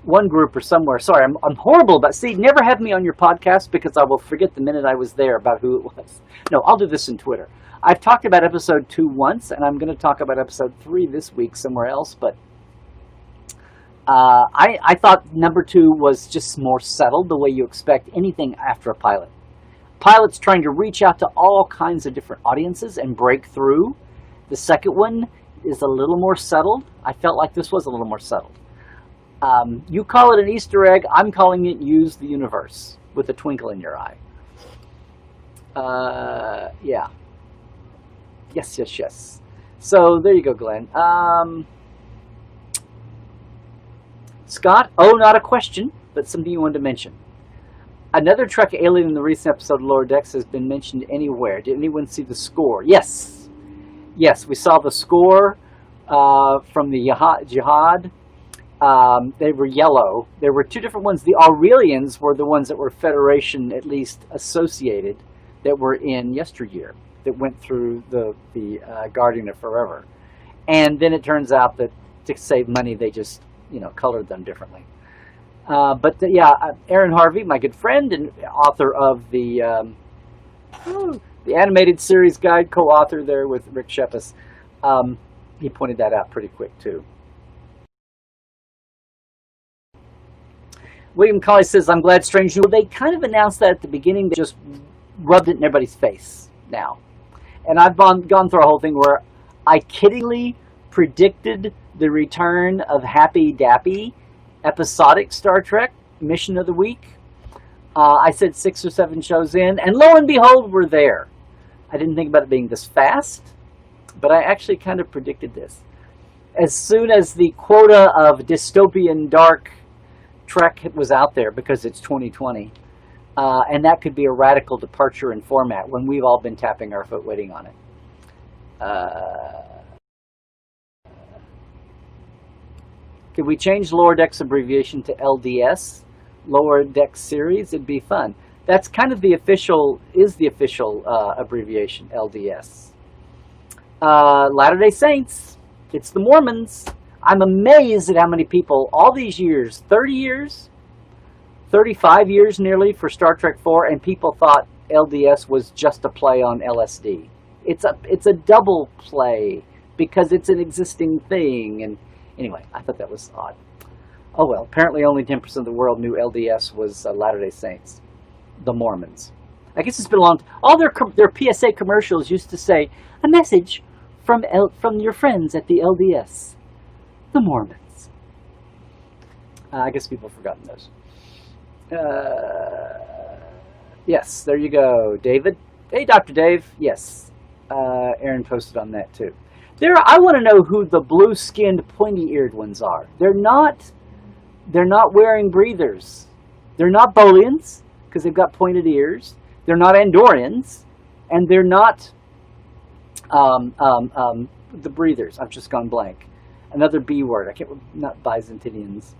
One group or somewhere. Sorry, I'm horrible about... See, never have me on your podcast because I will forget the minute I was there about who it was. No, I'll do this in Twitter. I've talked about episode 2 once, and I'm going to talk about episode 3 this week somewhere else, but I thought number 2 was just more settled, the way you expect anything after a pilot. Pilot's trying to reach out to all kinds of different audiences and break through. The second one is a little more settled. I felt like this was a little more settled. You call it an Easter egg. I'm calling it Use the Universe with a twinkle in your eye. Yeah. Yes. So there you go, Glenn. Scott, not a question, but something you wanted to mention. Another Trek alien in the recent episode of Lower Decks has been mentioned anywhere. Did anyone see the score? Yes, we saw the score from the Jihad. They were yellow. There were 2 different ones. The Aurelians were the ones that were Federation, at least associated, that were in yesteryear, that went through the Guardian of Forever. And then it turns out that to save money, they just, colored them differently. Aaron Harvey, my good friend and author of the animated series guide, co-author there with Rick Shepis, he pointed that out pretty quick, too. William Colley says, I'm glad Strange New... They kind of announced that at the beginning. They just rubbed it in everybody's face now. And I've gone through a whole thing where I kiddingly predicted the return of Happy Dappy episodic Star Trek Mission of the Week. I said 6 or 7 shows in, and lo and behold, we're there. I didn't think about it being this fast, but I actually kind of predicted this. As soon as the quota of dystopian dark Trek was out there, because it's 2020, and that could be a radical departure in format when we've all been tapping our foot waiting on it. Could we change Lower Decks abbreviation to LDS? Lower Decks series? It'd be fun. That's kind of the official abbreviation, LDS. Latter-day Saints. It's the Mormons. I'm amazed at how many people, all these years, 30 years, 35 years nearly for Star Trek 4, and people thought LDS was just a play on LSD. It's a double play because it's an existing thing. And anyway, I thought that was odd. Oh well, apparently only 10% of the world knew LDS was Latter-day Saints, the Mormons. I guess it's been a long time. All their PSA commercials used to say, a message from your friends at the LDS, the Mormons. I guess people have forgotten those. Yes, there you go, David. Hey, Dr. Dave. Yes, Aaron posted on that too. I want to know who the blue-skinned, pointy-eared ones are. They're not wearing breathers. They're not Bolians because they've got pointed ears. They're not Andorians, and they're not the breathers. I've just gone blank. Another B word. I can't. Not Byzantinians.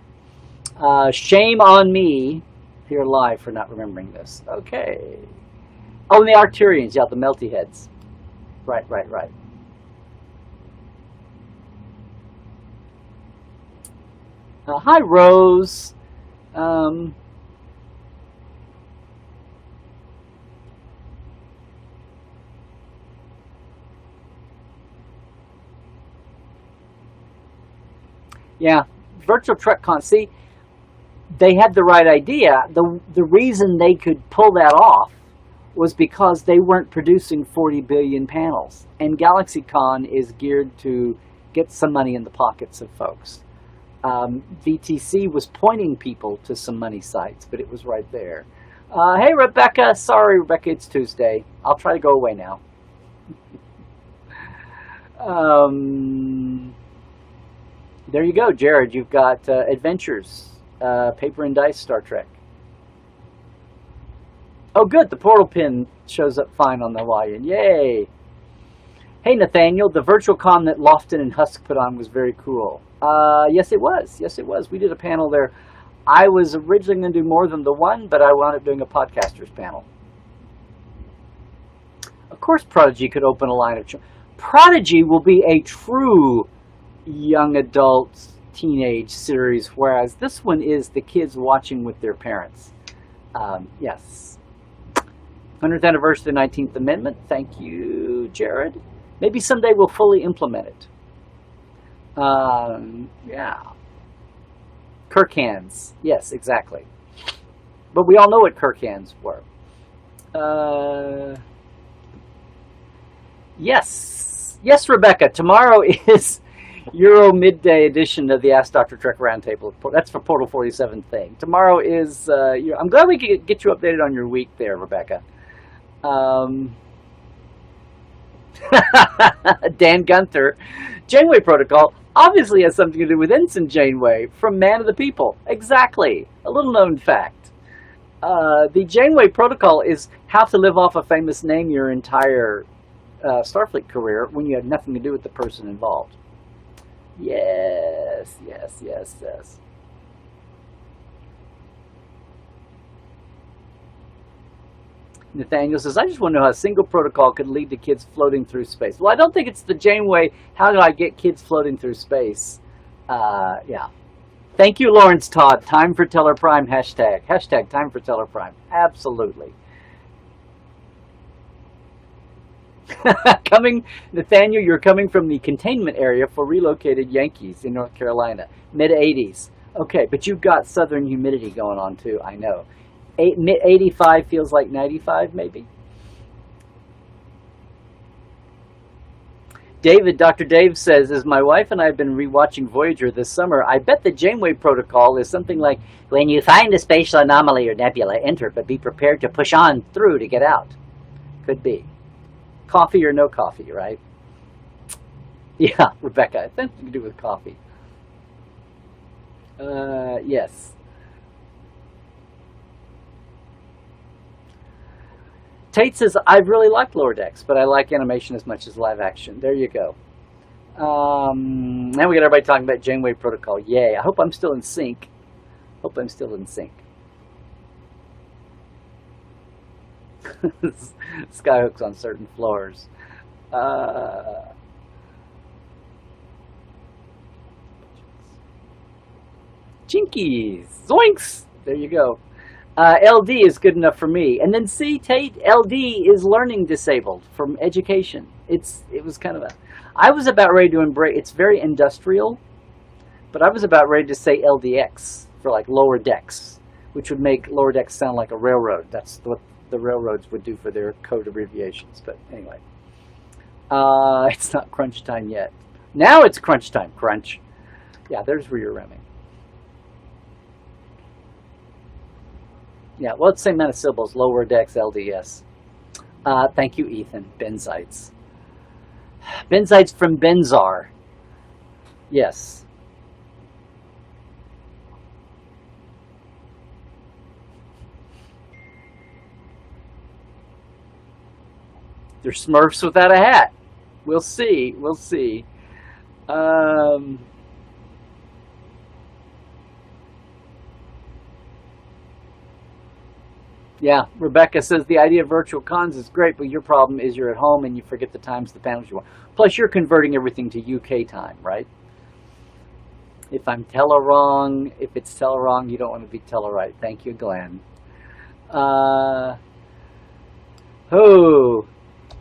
Shame on me here live for not remembering this. Okay. Oh, and the Arcturians. Yeah, the melty heads. Right. Hi, Rose. Yeah, virtual Trekland. See, they had the right idea. The reason they could pull that off was because they weren't producing 40 billion panels. And GalaxyCon is geared to get some money in the pockets of folks. VTC was pointing people to some money sites, but it was right there. Hey, Rebecca. Sorry, Rebecca, it's Tuesday. I'll try to go away now. There you go, Jared. You've got Adventures, Paper and Dice, Star Trek. Oh, good. The portal pin shows up fine on the Hawaiian. Yay. Hey, Nathaniel. The virtual con that Lofton and Husk put on was very cool. Yes, it was. Yes, it was. We did a panel there. I was originally going to do more than the one, but I wound up doing a podcasters panel. Of course, Prodigy could open a line of... Prodigy will be a true young adult teenage series, whereas this one is the kids watching with their parents. Yes. 100th anniversary of the 19th Amendment. Thank you, Jared. Maybe someday we'll fully implement it. Yeah. Kirkhands. Yes, exactly. But we all know what Kirkhands were. Yes. Yes, Rebecca. Tomorrow is Euro midday edition of the Ask Dr. Trek Roundtable. That's for Portal 47 thing. Tomorrow is... I'm glad we could get you updated on your week there, Rebecca. Dan Gunther. Janeway Protocol obviously has something to do with Ensign Janeway from Man of the People. Exactly. A little known fact. The Janeway Protocol is how to live off a famous name your entire Starfleet career when you have nothing to do with the person involved. Yes. Nathaniel says, I just want to know how a single protocol could lead to kids floating through space. Well, I don't think it's the Janeway, how do I get kids floating through space? Yeah. Thank you, Lawrence Todd. Time for Teller Prime, hashtag. Hashtag time for Teller Prime. Absolutely. Nathaniel, you're coming from the containment area for relocated Yankees in North Carolina. Mid-80s. Okay, but you've got southern humidity going on too, I know. Mid-85 feels like 95 maybe. Dr. Dave says, as my wife and I have been rewatching Voyager this summer, I bet the Janeway Protocol is something like, when you find a spatial anomaly or nebula, enter, but be prepared to push on through to get out. Could be. Coffee or no coffee, right? Yeah, Rebecca, it's something to do with coffee. Yes. Tate says, I've really liked Lower Decks, but I like animation as much as live action. There you go. Now we got everybody talking about Janeway Protocol. Yay. I hope I'm still in sync. Skyhooks on certain floors. Jinkies. Zoinks. There you go. LD is good enough for me. And then see, Tate, LD is learning disabled from education. It was kind of I was about ready to embrace, it's very industrial, but I was about ready to say LDX for like lower decks, which would make lower decks sound like a railroad. That's what the railroads would do for their code abbreviations. But anyway. It's not crunch time yet. Now it's crunch time. Crunch. Yeah, there's where you're rimming. Yeah, well, it's the same amount of syllables. Lower decks, LDS. Thank you, Ethan. Benzites. Benzites from Benzar. Yes. They're Smurfs without a hat. We'll see. We'll see. Yeah, Rebecca says the idea of virtual cons is great, but your problem is you're at home and you forget the times, the panels you want. Plus, you're converting everything to UK time, right? If I'm tele-wrong, if it's tele-wrong, you don't want to be tele-right. Thank you, Glenn.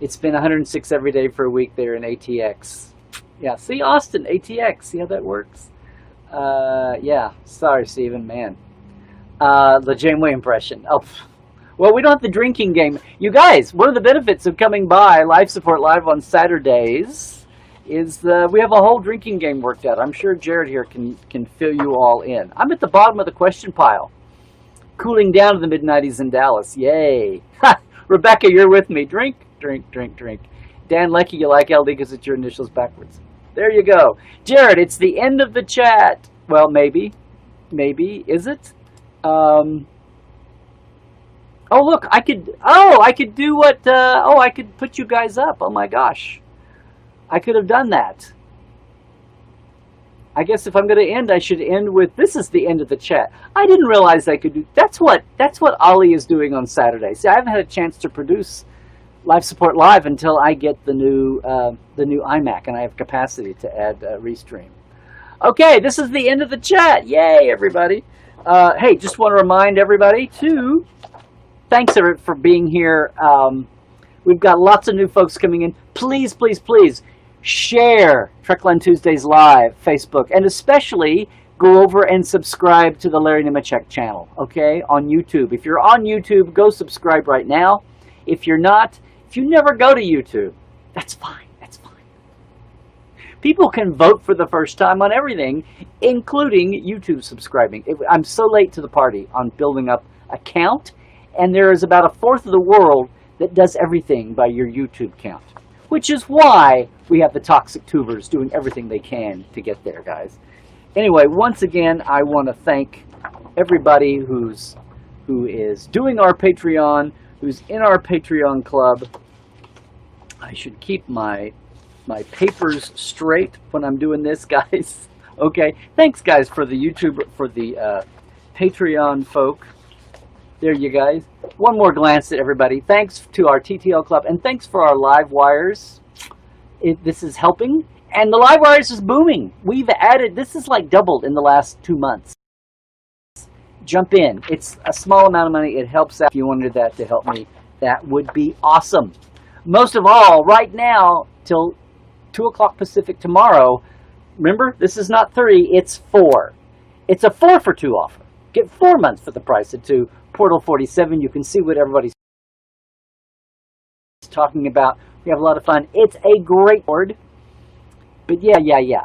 It's been 106 every day for a week there in ATX. Yeah, see, Austin, ATX. See how that works? Yeah, sorry, Stephen, man. The Janeway impression. Oh, well, we don't have the drinking game. You guys, one of the benefits of coming by Life Support Live on Saturdays is we have a whole drinking game worked out. I'm sure Jared here can fill you all in. I'm at the bottom of the question pile. Cooling down to the mid-90s in Dallas. Yay. Rebecca, you're with me. Drink, drink, drink, drink. Dan Leckie, you like LD because it's your initials backwards. There you go. Jared, it's the end of the chat. Well, maybe. Maybe. Is it? Oh, look, I could do what, I could put you guys up. Oh my gosh. I could have done that. I guess if I'm going to end, I should end with, this is the end of the chat. I didn't realize I could do, that's what Ollie is doing on Saturday. See, I haven't had a chance to produce Life Support Live until I get the new iMac and I have capacity to add Restream. Okay, this is the end of the chat. Yay, everybody. Hey, just want to remind everybody to, thanks for being here. We've got lots of new folks coming in. Please, please, please share Trekland Tuesdays Live, Facebook, and especially go over and subscribe to the Larry Nemecek channel, okay, on YouTube. If you're on YouTube, go subscribe right now. If you're not, if you never go to YouTube, that's fine. That's fine. People can vote for the first time on everything, including YouTube subscribing. I'm so late to the party on building up a count, and there is about a fourth of the world that does everything by your YouTube count, which is why we have the toxic tubers doing everything they can to get there, guys. Anyway, once again, I want to thank everybody who is doing our Patreon, who's in our Patreon club. I should keep my papers straight when I'm doing this, guys. Okay, thanks, guys, for the Patreon folk. There you guys. One more glance at everybody. Thanks to our TTL club, and thanks for our live wires. This is helping, and the live wires is booming. We've added, this is like doubled in the last 2 months. Jump in. It's a small amount of money. It helps out. If you wanted that to help me, that would be awesome. Most of all, right now, till 2 o'clock Pacific tomorrow, remember, this is not 3, it's 4. It's a 4 for 2 offer. Get 4 months for the price of 2. Portal 47, you can see what everybody's talking about. We have a lot of fun. It's a great board. But yeah.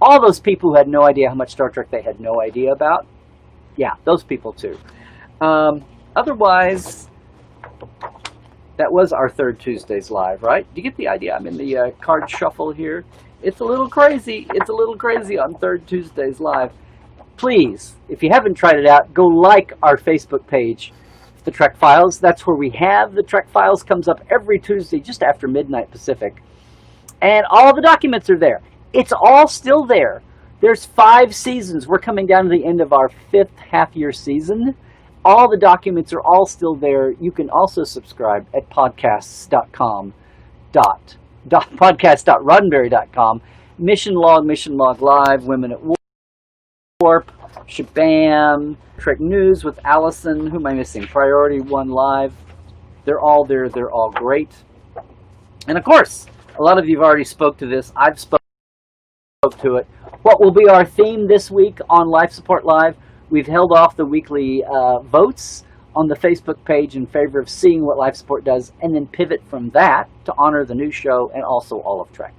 All those people who had no idea how much Star Trek they had no idea about, yeah, those people too. Otherwise, that was our third Tuesdays Live, right? Do you get the idea? I'm in the card shuffle here. It's a little crazy. It's a little crazy on third Tuesdays Live. Please, if you haven't tried it out, go like our Facebook page, The Trek Files. That's where we have The Trek Files. Comes up every Tuesday just after midnight Pacific. And all the documents are there. It's all still there. There's 5 seasons. We're coming down to the end of our 5th half-year season. All the documents are all still there. You can also subscribe at podcasts.com. Podcast.roddenberry.com. Mission Log Live, Women at Warp, Shabam, Trek News with Allison. Who am I missing? Priority One Live. They're all there. They're all great. And of course, a lot of you have already spoke to this. I've spoke to it. What will be our theme this week on Life Support Live? We've held off the weekly votes on the Facebook page in favor of seeing what Life Support does, and then pivot from that to honor the new show and also all of Trek.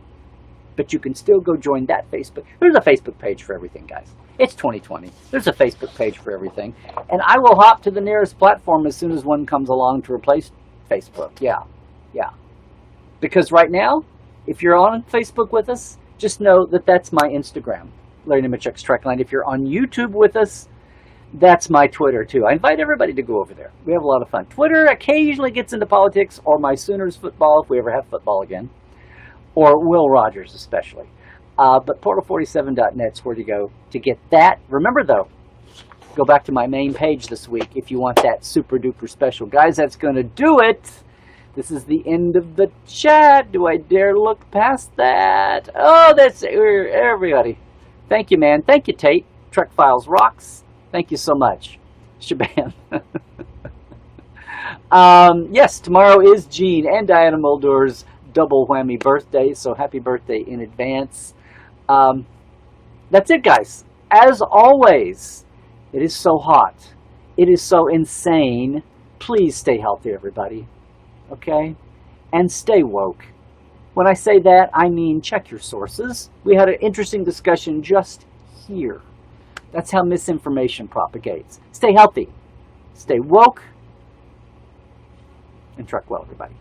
But you can still go join that Facebook. There's a Facebook page for everything, guys. It's 2020. There's a Facebook page for everything. And I will hop to the nearest platform as soon as one comes along to replace Facebook. Yeah. Because right now, if you're on Facebook with us, just know that that's my Instagram, Larry Nemecek's Trekland. If you're on YouTube with us, that's my Twitter, too. I invite everybody to go over there. We have a lot of fun. Twitter occasionally gets into politics, or my Sooners football, if we ever have football again, or Will Rogers especially. But portal47.net's where to go to get that. Remember, though, go back to my main page this week if you want that super-duper special. Guys, that's going to do it. This is the end of the chat. Do I dare look past that? Oh, that's everybody. Thank you, man. Thank you, Tate. Trek Files rocks. Thank you so much. Shaban. Yes, tomorrow is Gene and Diana Muldor's double whammy birthday, so happy birthday in advance. That's it, guys. As always, it is so hot. It is so insane. Please stay healthy, everybody. Okay? And stay woke. When I say that, I mean check your sources. We had an interesting discussion just here. That's how misinformation propagates. Stay healthy. Stay woke. And trek well, everybody.